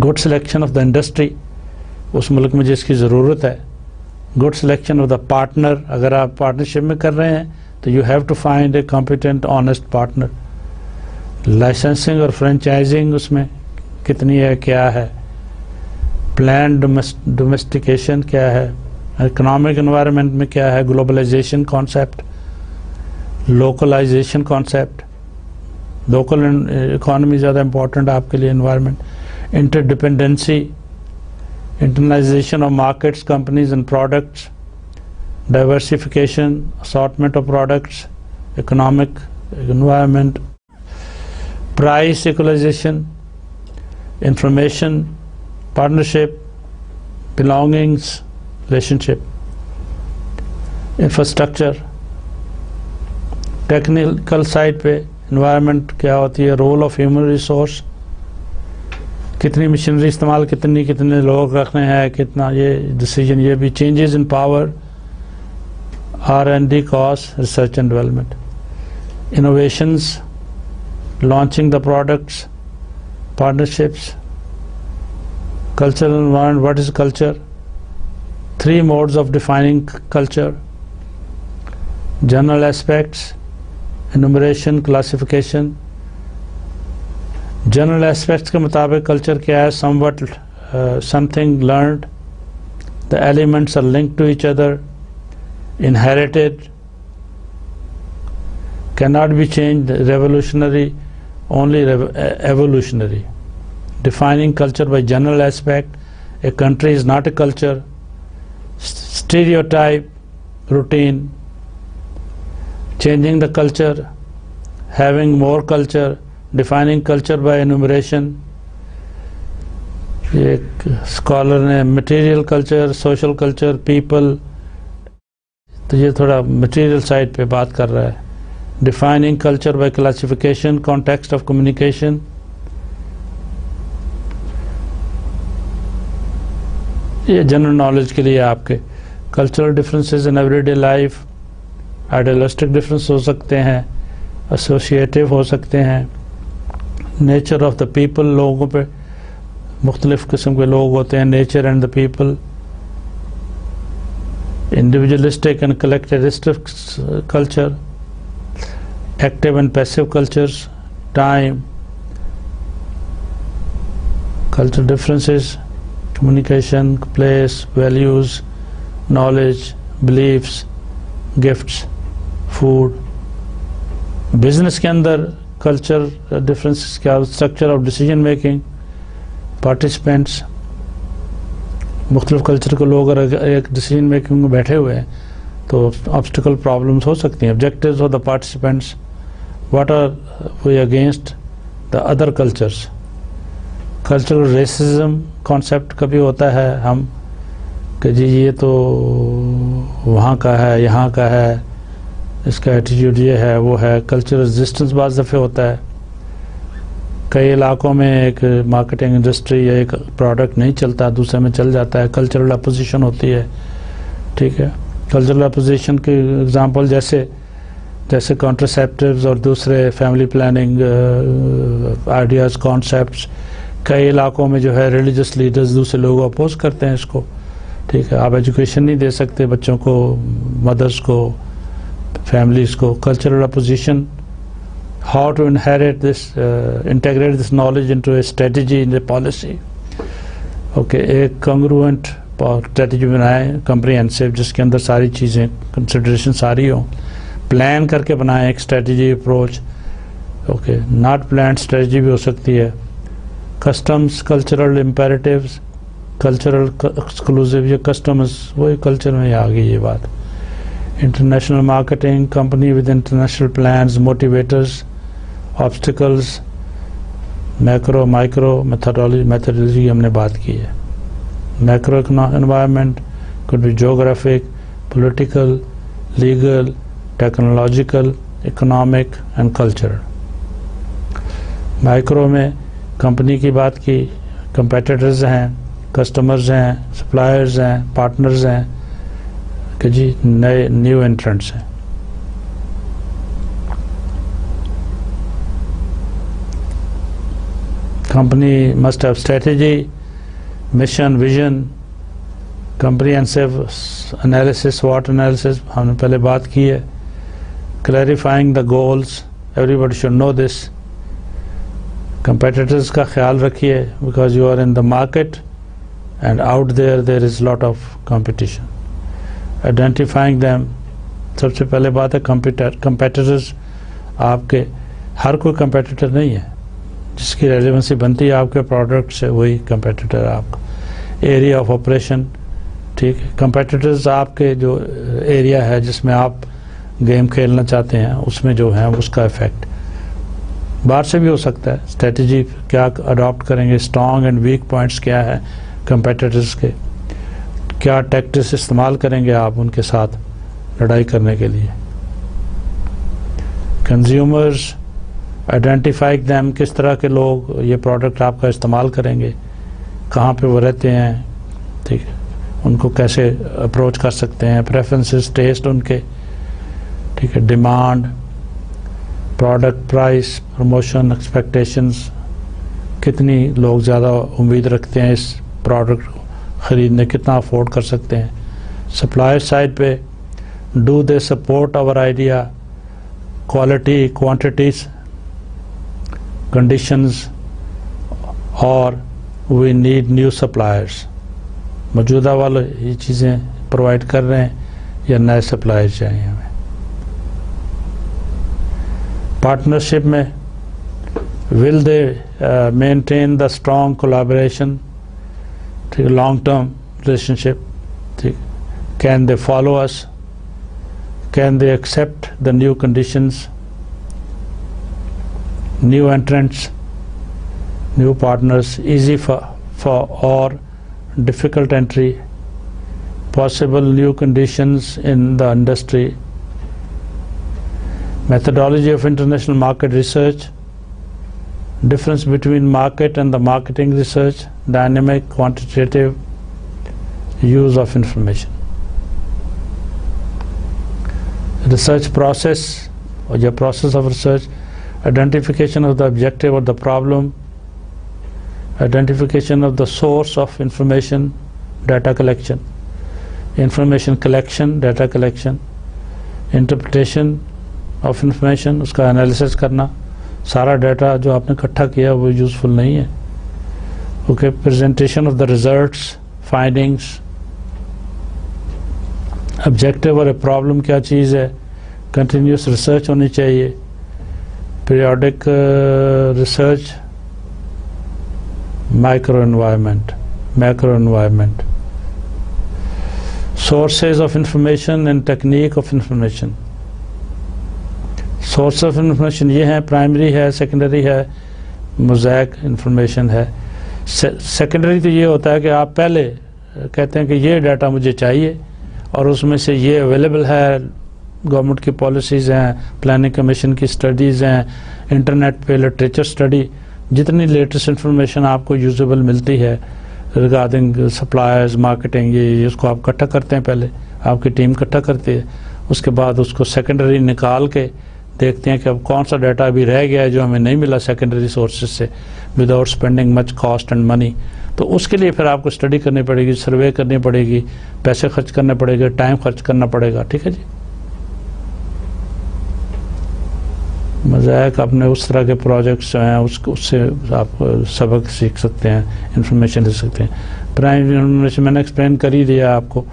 Good selection of the industry, اس ملک میں جس کی ضرورت ہے. Good selection of the partner. اگر آپ پارٹنرشپ میں کر رہے ہیں تو you have to find a competent honest partner. Licensing اور فرینچائزنگ اس میں کتنی ہے، کیا ہے. پلان ڈومیسٹیکیشن کیا ہے. اکنامک انوائرمنٹ میں کیا ہے. Globalization concept, localization concept. Local economy زیادہ امپورٹنٹ ہے آپ کے لیے environment. Interdependency, internationalization of markets, companies and products. Diversification, assortment of products. Economic environment. Price equalization. Information, partnership, belongings, relationship. Infrastructure. Technical side پہ انوائرمنٹ کیا ہوتی ہے. رول آف ہیومن ریسورس، کتنی مشینری استعمال، کتنے لوگ رکھنے ہیں، کتنا یہ ڈیسیجن. یہ بھی changes in power, R&D cost, research and development. Innovations, launching the products, partnerships. Cultural environment. What is culture? 3 modes of defining culture. General aspects, enumeration, classification. General aspects کے مطابق کلچر کیا ہے؟ something learned, the elements are linked to each other, inherited, cannot be changed, revolutionary, only evolutionary. Defining culture by general aspect. A country is not a culture. Stereotype, routine. Changing the culture, having more culture. Defining culture by enumeration. ایک اسکالر نے material culture, social culture, people. تو یہ تھوڑا مٹیریل سائڈ پہ بات کر رہا ہے. Defining culture by classification, context of communication. یہ جنرل نالج کے لیے آپ کے. Cultural differences in everyday life. Idealistic difference ہو سکتے ہیں، ایسوسیٹیو ہو سکتے ہیں. نیچر آف دا پیپل، لوگوں پہ مختلف قسم کے لوگ ہوتے ہیں. Nature and the people. Individualistic and collectivistic culture. Active and passive cultures. Time. Culture differences. Communication, place, values, knowledge, beliefs, gifts, food. Business کے اندر کلچر ڈفرینسز کیا؟ Structure of decision making, participants. مختلف کلچر کے لوگ اگر ایک ڈیسیجن میکنگ میں بیٹھے ہوئے ہیں تو آبسٹیکل پرابلمس ہو سکتی ہیں. Objectives of the participants. What are we against the other cultures. Cultural racism concept کبھی ہوتا ہے ہم کہ جی یہ تو وہاں کا ہے، یہاں کا ہے، اس کا ایٹیٹیوڈ یہ ہے، وہ ہے. کلچرل ریزسٹنس بعض دفعہ ہوتا ہے. کئی علاقوں میں ایک مارکیٹنگ انڈسٹری یا ایک پروڈکٹ نہیں چلتا، دوسرے میں چل جاتا ہے. کلچرل اپوزیشن ہوتی ہے. ٹھیک ہے. کلچرل اپوزیشن کی اگزامپل جیسے کانٹرسیپٹیوز اور دوسرے فیملی پلاننگ آئیڈیاز کانسیپٹس. کئی علاقوں میں جو ہے ریلیجس لیڈرز دوسرے لوگوں اپوز کرتے ہیں اس کو. ٹھیک ہے, آپ ایجوکیشن نہیں دے سکتے بچوں کو, مدرس کو, فیملیز کو. Cultural opposition, how to inherit this, integrate this knowledge into a strategy in the policy. Okay, ایک congruent strategy بنائیں, comprehensive, جس کے اندر ساری چیزیں consideration ساری ہوں. پلان کر کے بنائیں ایک strategy approach. Okay, not planned strategy بھی ہو سکتی ہے. Customs, cultural imperatives, cultural exclusive, یہ customs وہی culture میں آ گئی یہ بات. International marketing, company with international plans, motivators, obstacles, macro, micro, methodology ہم نے بات کی ہے. Macro environment could be geographic, political, legal, technological, economic and cultural. Micro میں کمپنی کی بات کی, competitors ہیں, customers ہیں, suppliers ہیں, partners ہیں کہ جی نئے نیو انٹرنٹس ہیں. Company must have strategy, mission, vision, comprehensive analysis, SWOT analysis, ہم نے پہلے بات کی ہے. Clarifying the goals, everybody should know this. Competitors کا خیال رکھیے because you are in the market and out there is lot of competition. Identifying them, سب سے پہلے بات ہے competitors. آپ کے ہر کوئی competitor نہیں ہے, جس کی ریلیونسی بنتی ہے آپ کے پروڈکٹ سے وہی کمپیٹیٹر ہے آپ کا. ایریا آف آپریشن, ٹھیک ہے, کمپیٹیٹرز آپ کے جو ایریا ہے جس میں آپ گیم کھیلنا چاہتے ہیں اس میں جو ہے اس کا افیکٹ باہر سے بھی ہو سکتا ہے. اسٹریٹجی کیا اڈاپٹ کریں گے, اسٹرانگ اینڈ ویک پوائنٹس کیا ہے کمپیٹیٹرز کے, کیا ٹیکٹکس استعمال کریں گے آپ ان کے ساتھ لڑائی کرنے کے لیے. کنزیومرز, آئیڈینٹیفائی دیم, کس طرح کے لوگ یہ پروڈکٹ آپ کا استعمال کریں گے, کہاں پہ وہ رہتے ہیں, ٹھیک ہے, ان کو کیسے اپروچ کر سکتے ہیں, پریفرنسز, ٹیسٹ ان کے, ٹھیک ہے, demand, product price, promotion, expectations, کتنی لوگ زیادہ امید رکھتے ہیں اس پروڈکٹ کو خریدنے, کتنا افورڈ کر سکتے ہیں. سپلائر سائڈ پہ, do they support our idea, quality, quantities, conditions, اور we need new suppliers. موجودہ والے یہ چیزیں پرووائڈ کر رہے ہیں یا نئے سپلائر چاہیے ہمیں. پارٹنرشپ میں will they maintain the strong collaboration, ٹھیک, long term relationship, ٹھیک, can they follow us, can they accept the new conditions, new entrants, new partners, easy for or difficult entry, possible new conditions in the industry. Methodology of international market research, difference between market and the marketing research, dynamic, quantitative use of information. Research process, or your process of research, identification of the objective or the problem, identification of the source of information, data collection, information collection, data collection, interpretation of information, اس کا انالیسس کرنا, سارا ڈیٹا جو آپ نے اکٹھا کیا وہ یوزفل نہیں ہے. Okay, presentation of the results, findings, objective اور پرابلم کیا چیز ہے, کنٹینیوس ریسرچ ہونی چاہیے, periodic research, macro environment, sources of information and technique of information. Source of information یہ ہے, primary ہے, secondary ہے, mosaic information ہے. secondary تو یہ ہوتا ہے کہ آپ پہلے کہتے ہیں کہ یہ ڈیٹا مجھے چاہیے اور اس میں سے یہ اویلیبل ہے, گورنمنٹ کی پالیسیز ہیں, پلاننگ کمیشن کی اسٹڈیز ہیں, انٹرنیٹ پہ لٹریچر اسٹڈی, جتنی لیٹسٹ انفارمیشن آپ کو یوزیبل ملتی ہے ریگارڈنگ سپلائرز مارکیٹنگ، یہ اس کو آپ اکٹھا کرتے ہیں، پہلے آپ کی ٹیم اکٹھا کرتی ہے، اس کے بعد اس کو سیکنڈری نکال کے دیکھتے ہیں کہ اب کون سا ڈیٹا ابھی رہ گیا ہے جو ہمیں نہیں ملا سیکنڈری سورسز سے without spending much cost and money. تو اس کے لیے پھر آپ کو اسٹڈی کرنی پڑے گی، سروے کرنی پڑے گی، پیسے خرچ کرنے پڑے گا، ٹائم خرچ کرنا پڑے گا. ٹھیک ہے جی. مزائق اپنے اس طرح کے پروجیکٹس جو ہیں اس سے آپ سبق سیکھ سکتے ہیں، انفارمیشن لے سکتے ہیں. پرائمری انفارمیشن میں نے ایکسپلین کر ہی دیا آپ کو،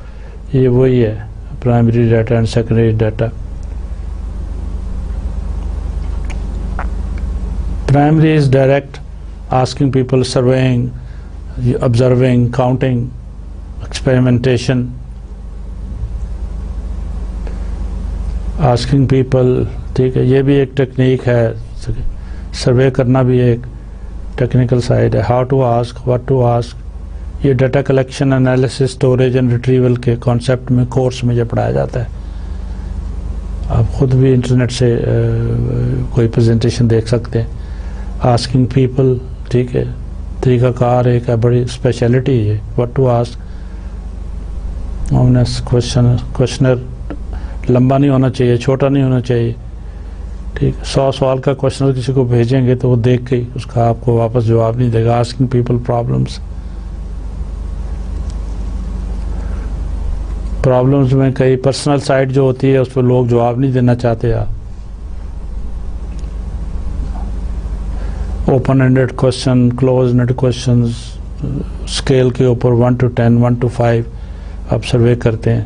یہ وہی ہے primary data and secondary data. Primary is direct, asking people, surveying, observing, counting, experimentation, asking people. ٹھیک ہے، یہ بھی ایک ٹیکنیک ہے، سروے کرنا بھی ایک ٹیکنیکل سائڈ ہے. How to ask, what to ask, یہ data collection, analysis, storage and retrieval کے کانسیپٹ میں کورس میں یہ پڑھایا جاتا ہے. آپ خود بھی انٹرنیٹ سے کوئی پریزنٹیشن دیکھ سکتے ہیں. آسکنگ پیپل، ٹھیک ہے، طریقہ کار ایک ہے، بڑی اسپیشلٹی ہے. واٹ ٹو آسک، کوشچنر لمبا نہیں ہونا چاہیے، چھوٹا نہیں ہونا چاہیے. ٹھیک، 100 سوال کا کوشچنر کسی کو بھیجیں گے تو وہ دیکھ کے اس کا آپ کو واپس جواب نہیں دے گا. آسکنگ پیپل پرابلمس میں کئی پرسنل سائٹ جو ہوتی ہے اس پہ لوگ جواب نہیں دینا چاہتے. آپ open ended question, close ended questions, scale کے اوپر 1 to 10، 1 to 5 آپ سروے کرتے ہیں.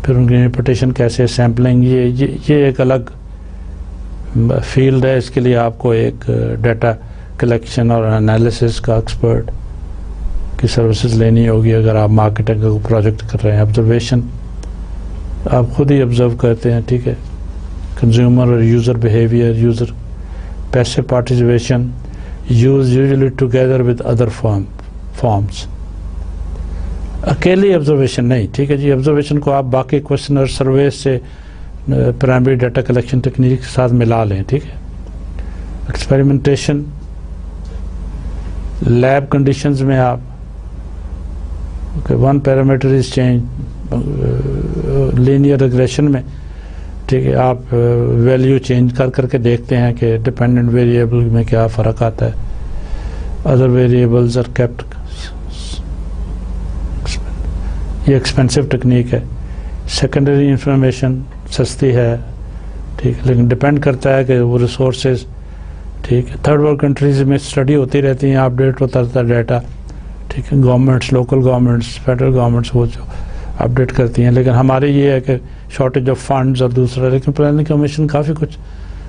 پھر ان کی انٹرپریٹیشن کیسے، سیمپلنگ، یہ ایک الگ فیلڈ ہے. اس کے لیے آپ کو ایک ڈیٹا کلیکشن اور انالیسس کا ایکسپرٹ کی سروسز لینی ہوگی اگر آپ مارکیٹنگ کا پروجیکٹ کر رہے ہیں. آبزرویشن، آپ خود ہی آبزرو کرتے ہیں. ٹھیک ہے، کنزیومر اور user behaviour, user passive participation, use usually together with other forms. اکیلی آبزرویشن نہیں. ٹھیک ہے جی، آبزرویشن کو آپ باقی کوشچنر، سروے سے پرائمری ڈیٹا کلیکشن ٹیکنیک کے ساتھ ملا لیں. ٹھیک ہے. ایکسپیریمنٹیشن، لیب کنڈیشنز میں آپ one parameter is change, linear regression میں، ٹھیک ہے، آپ ویلیو چینج کر کے دیکھتے ہیں کہ ڈیپینڈنٹ ویریبل میں کیا فرق آتا ہے. Other variables are kept. یہ ایکسپینسو ٹیکنیک ہے. سیکنڈری انفارمیشن سستی ہے، ٹھیک ہے، لیکن ڈپینڈ کرتا ہے کہ وہ ریسورسز، ٹھیک ہے. تھرڈ ورلڈ کنٹریز میں اسٹڈی ہوتی رہتی ہیں، اپڈیٹ ہوتا رہتا ہے ڈیٹا. ٹھیک ہے، governments, local governments, federal governments وہ جو اپڈیٹ کرتی ہیں. لیکن ہمارے یہ ہے کہ شارٹیج آف فنڈز اور دوسرا، لیکن پلاننگ کمیشن کافی کچھ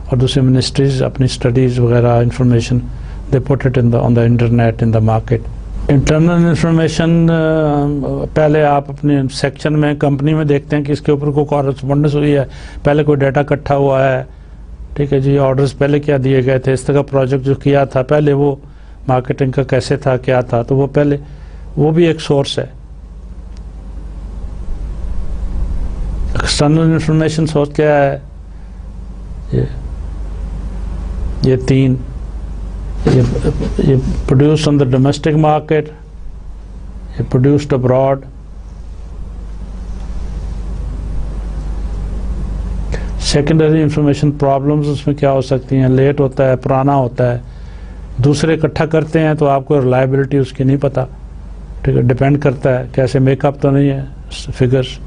اور دوسری منسٹریز اپنی اسٹڈیز وغیرہ information they put it on the internet in the market. Internal information پہلے آپ اپنے سیکشن میں کمپنی میں دیکھتے ہیں کہ اس کے اوپر کوئی کورسپونڈنس ہوئی ہے، پہلے کوئی ڈیٹا اکٹھا ہوا ہے. ٹھیک ہے جی، آرڈرز پہلے کیا دیے گئے تھے، اس طرح کا پروجیکٹ جو کیا تھا پہلے وہ مارکیٹنگ کا کیسے تھا، کیا تھا، تو وہ پہلے وہ بھی ایک سورس ہے. ایکسٹرنل انفارمیشن سورس کیا ہے؟ یہ تین، یہ produce on the domestic market, یہ produced abroad. Secondary information problems اس میں کیا ہو سکتی ہیں؟ لیٹ ہوتا ہے، پرانا ہوتا ہے، دوسرے اکٹھا کرتے ہیں تو آپ کو ریلائبلٹی اس کی نہیں پتہ. ٹھیک ہے، ڈپینڈ کرتا ہے کیسے میک اپ تو نہیں ہے فگرس،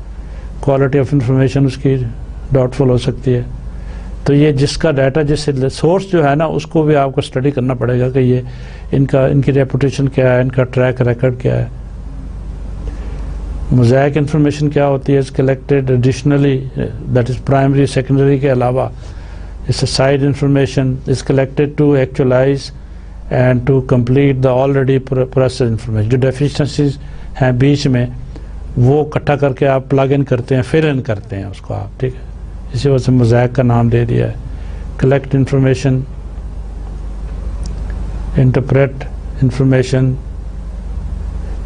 کوالٹی آف انفارمیشن اس کی ڈاؤٹ فل ہو سکتی ہے. تو یہ جس کا ڈیٹا، جس سورس جو ہے نا، اس کو بھی آپ کو اسٹڈی کرنا پڑے گا کہ یہ ان کی ریپوٹیشن کیا ہے، ان کا ٹریک ریکارڈ کیا ہے. موزائک انفارمیشن کیا ہوتی ہے؟ Is collected additionally, that is primary secondary کے علاوہ. اس side information is collected to actualize and to complete the already process information. جو ڈیفیشنسیز ہیں بیچ میں وہ اکٹھا کر کے آپ پلگ ان کرتے ہیں، فل ان کرتے ہیں اس کو آپ. ٹھیک ہے، اسی وجہ سے موزائک کا نام دے دیا ہے. Collect information, interpret information.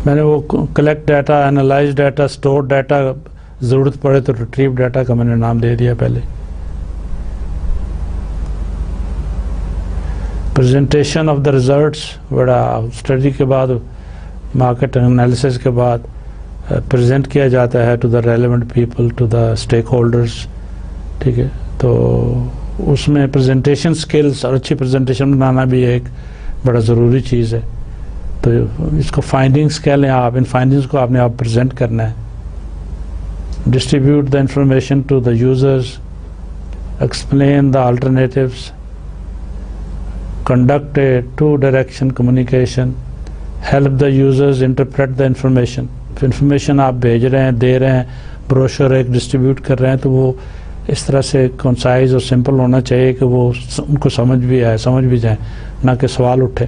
میں نے وہ collect data, analyse data, store data, ضرورت پڑے تو ریٹریو ڈیٹا کا میں نے نام دے دیا پہلے. پریزنٹیشن آف دا ریزلٹس، بڑا اسٹڈی کے بعد مارکیٹ انالیسس کے بعد پریزنٹ کیا جاتا ہے to the relevant people, to the stakeholders. ٹھیک ہے, تو اس میں پریزنٹیشن سکلز اور اچھی پریزنٹیشن بنانا بھی ایک بڑا ضروری چیز ہے. تو اس کو فائنڈنگز کہہ لیں آپ, ان فائنڈنگز کو آپ نے پریزنٹ کرنا ہے. Distribute the information to the users, explain the alternatives, conduct a two direction communication, help the users interpret the information. Information آپ بھیج رہے ہیں, دے رہے ہیں, بروشر ایک ڈسٹریبیوٹ کر رہے ہیں, تو وہ اس طرح سے کنسائز اور سمپل ہونا چاہیے کہ وہ ان کو سمجھ بھی آئے, سمجھ بھی جائیں, نہ کہ سوال اٹھے.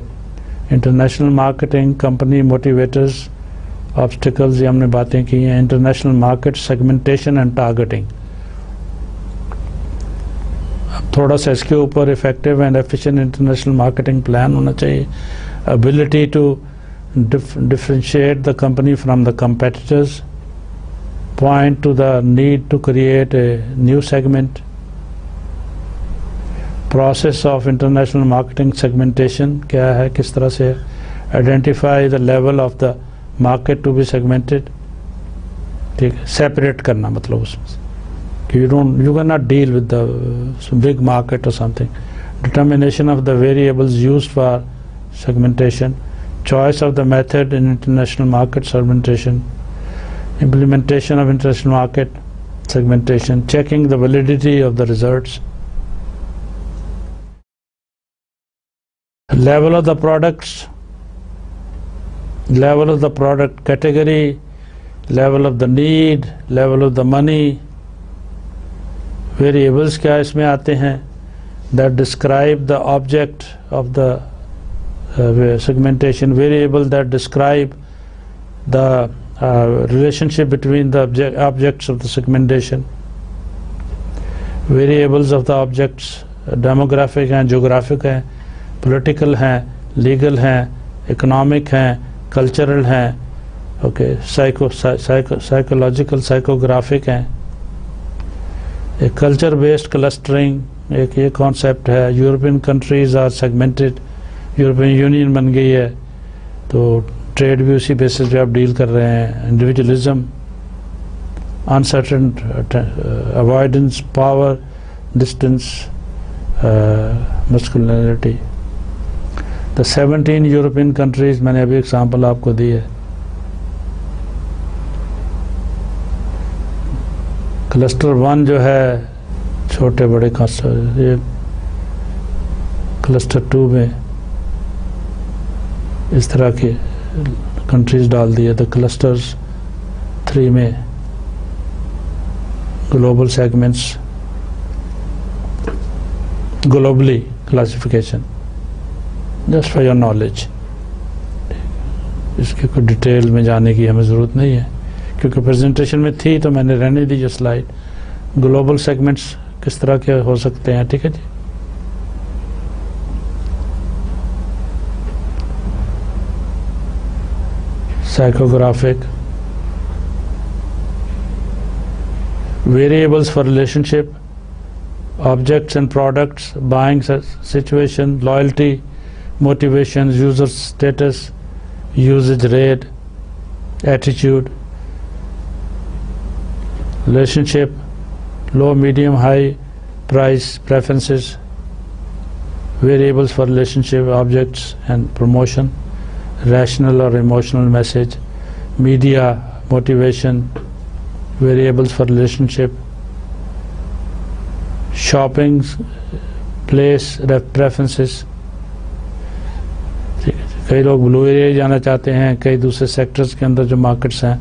International marketing, company motivators, obstacles, یہ ہم نے باتیں کی ہیں. International market segmentation and targeting. اب تھوڑا سا اس کے اوپر effective and efficient international marketing plan ہونا چاہیے. Ability to differentiate the company from the competitors, point to the need to create a new segment. Process of international marketing segmentation کیا ہے, کس طرح سے. Identify the level of the market to be segmented. ٹھیک ہے, separate کرنا مطلب اس میں کہ you cannot deal with the big market or something. Determination of the variables used for segmentation. Choice of the method in international market segmentation. Implementation of international market segmentation. Checking the validity of the results. Level of the products. Level of the product category. Level of the need. Level of the money. Variables کیا اس میں آتے ہیں that describe the object of the segmentation. Variable that describe the relationship between the objects of the segmentation. Variables of the objects demographic ہیں, geographic ہیں, political ہیں, legal ہیں, economic ہیں, cultural ہیں, okay, psychological, psychographic ہیں. ایک culture based clustering ایک یہ concept ہے. European countries are segmented. European union بن گئی ہے تو ٹریڈ بھی اسی بیسس پہ آپ ڈیل کر رہے ہیں. Individualism, uncertainty, avoidance, power, distance, masculinity. The 17 European countries, میں نے ابھی ایگزامپل آپ کو دی ہے. کلسٹر 1 جو ہے چھوٹے بڑے یہ کلسٹر 2 میں اس طرح کے کنٹریز ڈال دیے. تو کلسٹرز 3 میں global segments, globally classification, just for your knowledge. اس کے کوئی ڈیٹیل میں جانے کی ہمیں ضرورت نہیں ہے کیونکہ پریزنٹیشن میں تھی تو میں نے رہنے دی جو سلائڈ. گلوبل سیگمنٹس کس طرح کے ہو سکتے ہیں. ٹھیک ہے جی. Psychographic. Variables for relationship, objects and products, buying situation, loyalty, motivations, user status, usage rate, attitude. Relationship, low, medium, high, price, preferences. Variables for relationship, objects and promotion. Rational or emotional message. Media, motivation. Variables for relationship. Shopping, place, preferences. کئی لوگ بلو ایریا جانا چاہتے ہیں, کئی دوسرے سیکٹرز کے اندر جو مارکیٹس ہیں.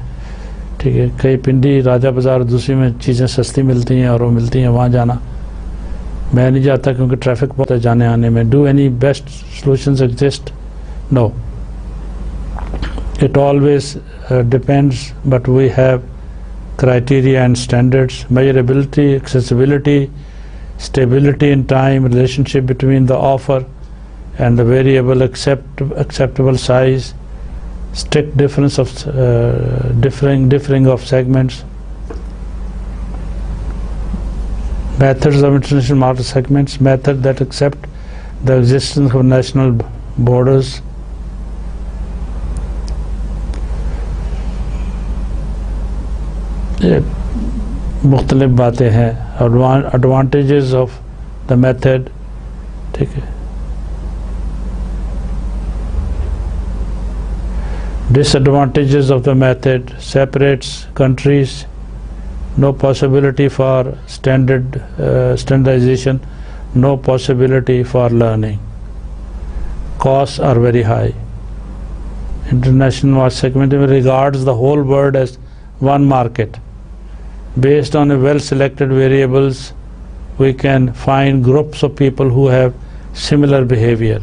ٹھیک ہے, کئی پنڈی, راجہ بازار, دوسری میں چیزیں سستی ملتی ہیں اور وہ ملتی ہیں, وہاں جانا. میں نہیں جاتا کیونکہ ٹریفک بہت ہے جانے آنے میں. Do any best solutions exist? No. It always depends, but we have criteria and standards. Measurability, accessibility, stability in time, relationship between the offer and the variable, acceptable size, strict difference of differing of segments. Methods of international market segments, method that accept the existence of national borders. مختلف باتیں ہیں. ایڈوانٹیجز آف دا میتھڈ, ٹھیک ہے. Disadvantages of the method: separates countries, no possibility for standardization, no possibility for learning, costs are very high. International segmentation regards the whole world as one market. Based on a well-selected variables, we can find groups of people who have similar behavior.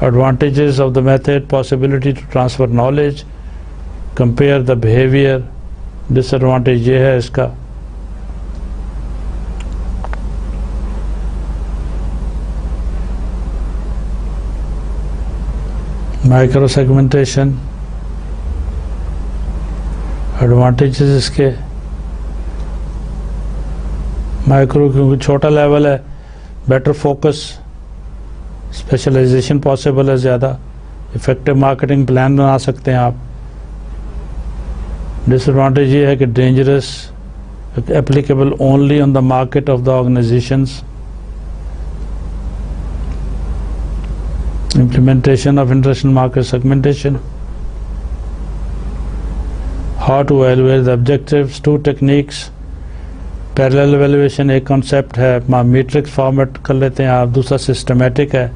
Advantages of the method: possibility to transfer knowledge, compare the behavior. Disadvantage یہ ہے اس کا مائکرو سیگمنٹیشن. ایڈوانٹیجز اس کے مائکرو کیونکہ چھوٹا لیول ہے, بیٹر فوکس, اسپیشلائزیشن پاسبل ہے, زیادہ افیکٹو مارکیٹنگ پلان بنا سکتے ہیں آپ. ڈس ایڈوانٹیج یہ ہے کہ dangerous, applicable only on the market of the organisations. Implementation of international market segmentation. How to evaluate the objectives. 2 techniques. Parallel evaluation ایک کانسیپٹ ہے, میٹرکس فارمیٹ کر لیتے ہیں آپ. دوسرا سسٹمیٹک ہے,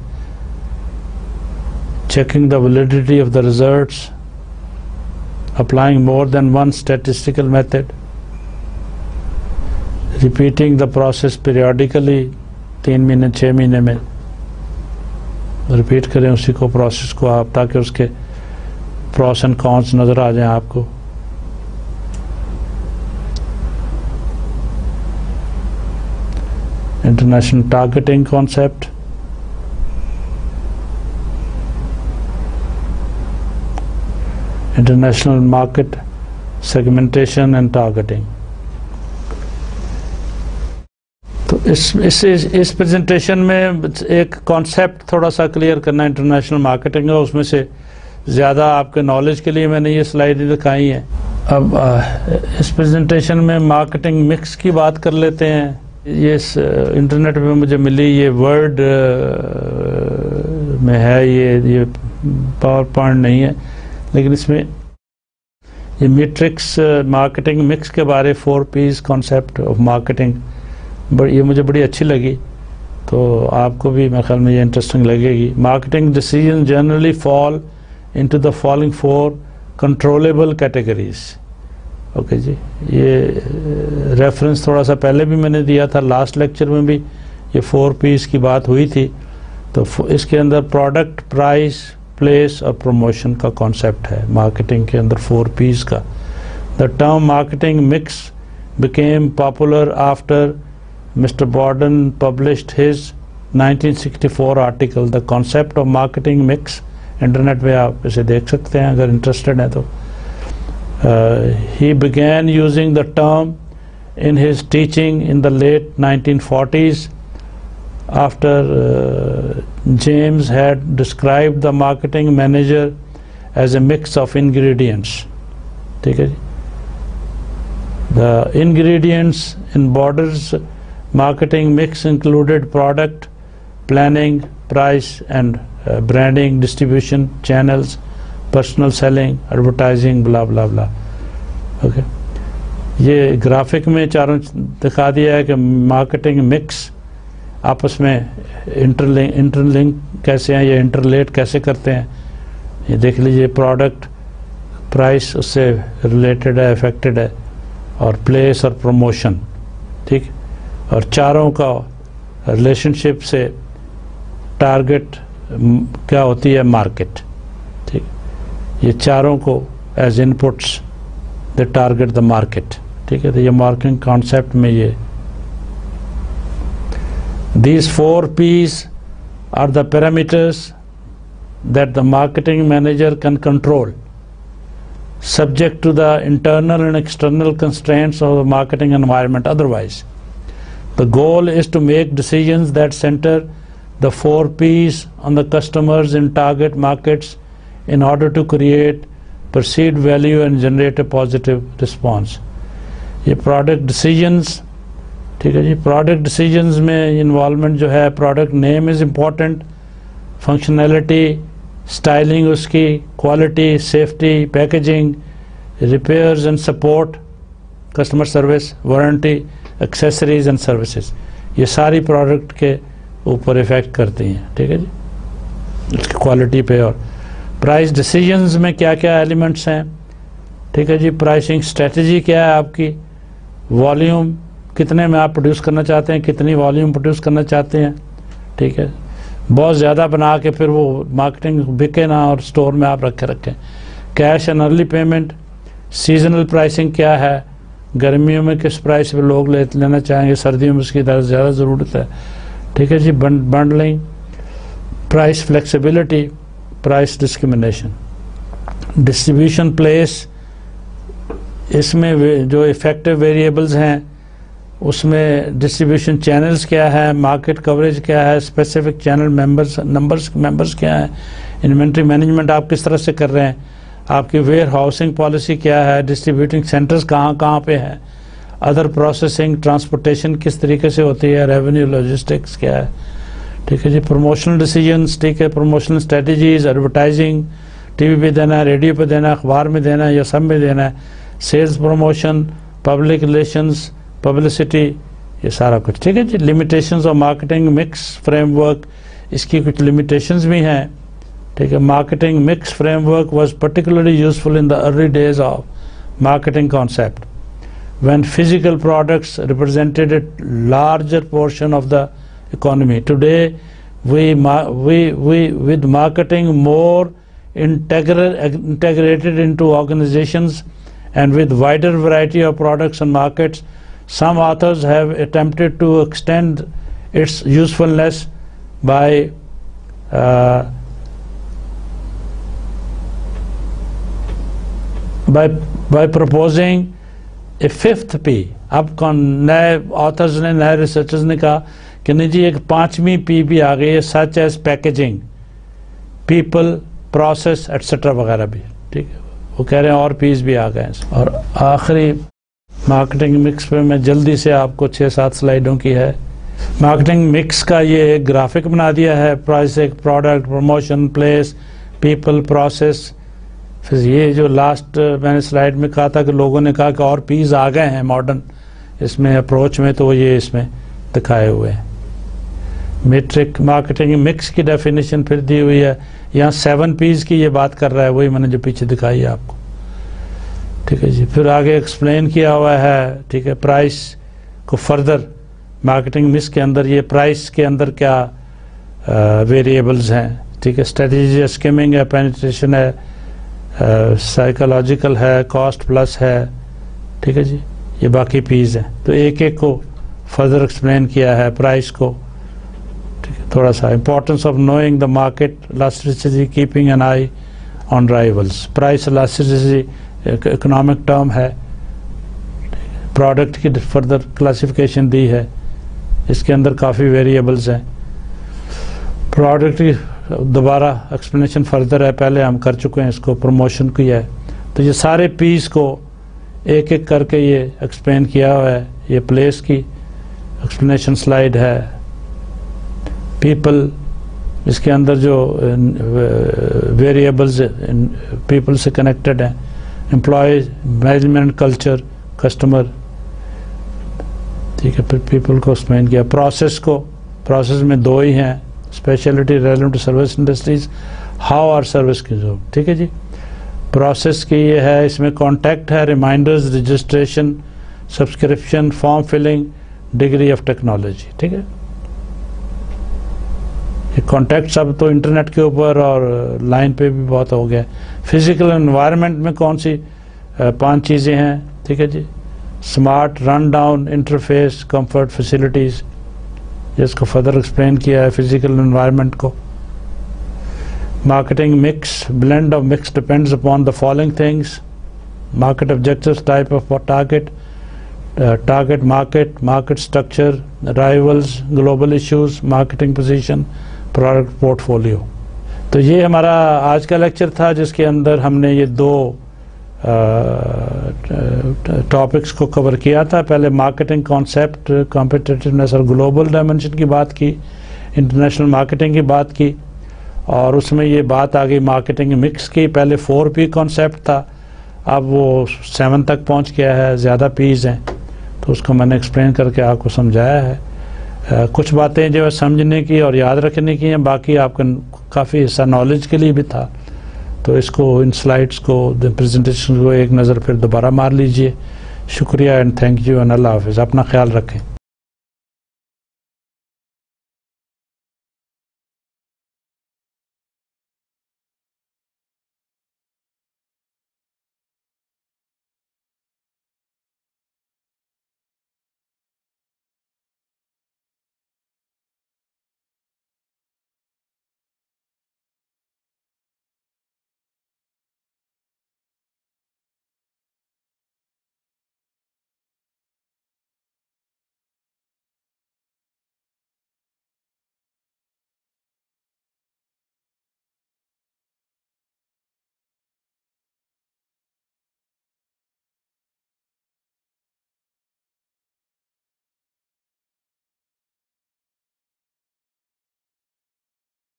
checking the validity of the results, applying more than one statistical method, repeating the process periodically. 3 مہینے 6 مہینے میں ریپیٹ کریں اسی کو, پروسیس کو آپ, تاکہ اس کے پروس اینڈ کونس نظر آ جائیں آپ کو. International targeting concept. International market segmentation and targeting. تو اس پریزنٹیشن میں ایک کانسیپٹ تھوڑا سا کلیئر کرنا انٹرنیشنل مارکیٹنگ کا. اس میں سے زیادہ آپ کے نالج کے لیے میں نے یہ سلائیڈ دکھائی ہیں. اب اس پریزنٹیشن میں مارکیٹنگ مکس کی بات کر لیتے ہیں. یہ انٹرنیٹ پہ مجھے ملی, یہ ورڈ میں ہے, یہ پاور پوائنٹ نہیں ہے, لیکن اس میں یہ میٹرکس مارکیٹنگ مکس کے بارے 4 P's کانسیپٹ آف مارکیٹنگ, یہ مجھے بڑی اچھی لگی, تو آپ کو بھی میرے خیال میں یہ انٹرسٹنگ لگے گی. Marketing decision generally fall into the following 4 controllable categories. Okay جی, یہ ریفرنس تھوڑا سا پہلے بھی میں نے دیا تھا, لاسٹ لیکچر میں بھی یہ 4 P's کی بات ہوئی تھی. تو اس کے اندر پروڈکٹ, پرائس, پلیس اور پروموشن کا کانسیپٹ ہے مارکیٹنگ کے اندر 4 P's کا. The term marketing mix became popular after Mr. Borden published his 1964 article. The concept of marketing mix, internet پہ آپ اسے دیکھ سکتے ہیں اگر انٹرسٹڈ ہیں تو. He began using the term in his teaching in the late 1940s after James had described the marketing manager as a mix of ingredients. ٹھیک ہے جی. The ingredients in Borden's marketing mix included product, planning, price and branding, distribution channels, personal selling, advertising, blah blah blah. Okay. یہ گرافک میں چاروں دکھا دیا ہے کہ مارکیٹنگ مکس آپس میں انٹرلنک کیسے ہیں یا انٹرلیٹ کیسے کرتے ہیں. یہ دیکھ لیجئے, پروڈکٹ, پرائس اس سے ریلیٹڈ ہے, افیکٹڈ ہے, اور پلیس اور پروموشن. ٹھیک, اور چاروں کا ریلیشن شپ سے ٹارگٹ کیا ہوتی ہے, مارکیٹ. ٹھیک, یہ چاروں کو as inputs they target the market. ٹھیک ہے, تو یہ مارکیٹنگ کانسیپٹ میں یہ these 4 P's are the parameters that the marketing manager can control, subject to the internal and external constraints of the marketing environment. Otherwise, the goal is to make decisions that center the 4 P's on the customers in target markets in order to create perceived value and generate a positive response. یہ پروڈکٹ ڈیسیجنز، ٹھیک ہے جی. پروڈکٹ ڈیسیجنز میں انوالومنٹ جو ہے، product name is important, functionality, styling اس کی، quality, safety, packaging, repairs and support, customer service, warranty, accessories and services, یہ ساری پروڈکٹ کے اوپر افیکٹ کرتی ہیں. ٹھیک ہے جی، اس کی کوالٹی پہ. اور پرائس ڈیسیجنز میں کیا کیا ایلیمنٹس ہیں؟ ٹھیک ہے جی. پرائسنگ اسٹریٹجی کیا ہے آپ کی، والیوم کتنے میں آپ پروڈیوس کرنا چاہتے ہیں، کتنی والیوم پروڈیوس کرنا چاہتے ہیں. ٹھیک ہے، بہت زیادہ بنا کے پھر وہ مارکیٹنگ بکے نہ اور سٹور میں آپ رکھیں. Cash and early payment. Seasonal pricing کیا ہے، گرمیوں میں کس پرائس پہ لوگ لینا چاہیں گے، سردیوں میں اس کی زیادہ ضرورت ہے. ٹھیک ہے جی. Bundling, price flexibility, price discrimination. Distribution place, اس میں جو افیکٹو ویریبلز ہیں اس میں ڈسٹریبیوشن چینلز کیا ہے، مارکیٹ کوریج کیا ہے، اسپیسیفک چینل ممبرز کیا ہیں، انوینٹری مینجمنٹ آپ کس طرح سے کر رہے ہیں، آپ کی ویئر ہاؤسنگ پالیسی کیا ہے، ڈسٹریبیوٹنگ سینٹرز کہاں پہ ہیں، ادر پروسیسنگ، ٹرانسپورٹیشن کس طریقے سے ہوتی ہے، ریونیو لاجسٹکس کیا ہے. ٹھیک ہے جی. پروموشنل ڈیسیجنز، ٹھیک ہے، promotional strategies, advertising, T V پہ دینا ہے، ریڈیو پہ دینا ہے، اخبار میں دینا ہے یا سب میں دینا ہے، sales promotion, public relations, publicity, یہ سارا کچھ. ٹھیک ہے جی. Limitations of marketing mix framework, اس کی کچھ لمیٹیشنز بھی ہیں. ٹھیک ہے. Marketing mix framework was particularly useful in the early days of marketing concept when physical products represented a larger portion of the economy. Today, with marketing more integrated into organizations and with wider variety of products and markets, some authors have attempted to extend its usefulness by proposing a fifth P. اب نئے آتھرز نے، نئے ریسرچرز نے کہا کہ نہیں جی ایک پانچویں پی بھی آ گئی ہے، such as packaging, people, process etcetera وغیرہ بھی. ٹھیک ہے، وہ کہہ رہے ہیں اور پیز بھی آ گئے ہیں. اور آخری مارکیٹنگ مکس پہ میں جلدی سے آپ کو 6-7 سلائیڈوں کی ہے. مارکیٹنگ مکس کا یہ ایک گرافک بنا دیا ہے، price, product, promotion, place, people, process. پھر یہ جو لاسٹ میں نے سلائیڈ میں کہا تھا کہ لوگوں نے کہا کہ اور پیز آ گئے ہیں ماڈرن اس میں اپروچ میں، تو یہ اس میں دکھائے ہوئے ہیں. میٹرک مارکیٹنگ مکس کی ڈیفینیشن پھر دی ہوئی ہے، یہاں 7 پیز کی یہ بات کر رہا ہے، وہی میں نے جو پیچھے دکھائی ہے آپ کو. ٹھیک ہے جی. پھر آگے ایکسپلین کیا ہوا ہے. ٹھیک ہے، پرائس کو فردر مارکیٹنگ مکس کے اندر، یہ پرائس کے اندر کیا ویریبلز ہیں. ٹھیک ہے، اسٹریٹجی اسکیمنگ ہے، پینیٹریشن ہے، سائیکولوجیکل ہے، کاسٹ پلس ہے. ٹھیک ہے جی. یہ باقی پیز ہیں، تو ایک ایک کو فردر ایکسپلین کیا ہے. پرائس کو تھوڑا سا importance of knowing the market elasticity, keeping an eye on rivals. Price elasticity economic term ہے. پروڈکٹ کی فردر کلاسیفیکیشن دی ہے، اس کے اندر کافی ویریبلز ہیں. پروڈکٹ کی دوبارہ ایکسپلینیشن فردر ہے، پہلے ہم کر چکے ہیں اس کو. پروموشن کی ہے. تو یہ سارے پیس کو ایک ایک کر کے یہ ایکسپلین کیا ہوا ہے. یہ پلیس کی ایکسپلینیشن سلائیڈ ہے. پیپل، اس کے اندر جو ویریبلز پیپل سے کنیکٹڈ ہیں، امپلائیز، مینجمنٹ، کلچر، کسٹمر. ٹھیک ہے، پھر پیپل کو ایکسپلین کیا. پروسیس میں 2 ہی ہیں، speciality relevant to service industries, how are service کی جو. ٹھیک ہے جی. پروسیس کی یہ ہے، اس میں کانٹیکٹ ہے، reminders, registration, subscription, form filling, degree of technology. ٹھیک ہے. یہ کانٹیکٹ سب تو انٹرنیٹ کے اوپر اور لائن پہ بھی بہت ہو گیا. فزیکل انوائرمنٹ میں کون سی 5 چیزیں ہیں. ٹھیک ہے جی. Smart, run down, interface, comfort, facilities, جس کو فردر ایکسپلین کیا ہے فزیکل انوائرمنٹ کو. Marketing mix, blend of mix depends upon the following things: market objectives, type of target, target market, market structure, rivals, global issues, marketing position, product portfolio. تو یہ ہمارا آج کا لیکچر تھا، جس کے اندر ہم نے یہ 2 ٹاپکس کو کور کیا تھا. پہلے مارکیٹنگ کانسیپٹ، کمپیٹیٹیونیس اور گلوبل ڈائمنشن کی بات کی، انٹرنیشنل مارکیٹنگ کی بات کی، اور اس میں یہ بات آ گئی مارکیٹنگ مکس کی. پہلے 4P کانسیپٹ تھا، اب وہ 7 تک پہنچ گیا ہے، زیادہ پیز ہیں، تو اس کو میں نے ایکسپلین کر کے آپ کو سمجھایا ہے. کچھ باتیں جو ہے سمجھنے کی اور یاد رکھنے کی ہیں، باقی آپ کا کافی حصہ نالج کے لیے بھی تھا. تو اس کو، ان سلائڈس کو، پریزنٹیشن کو ایک نظر پھر دوبارہ مار لیجئے. شکریہ اینڈ تھینک یو اینڈ اللہ حافظ. اپنا خیال رکھیں.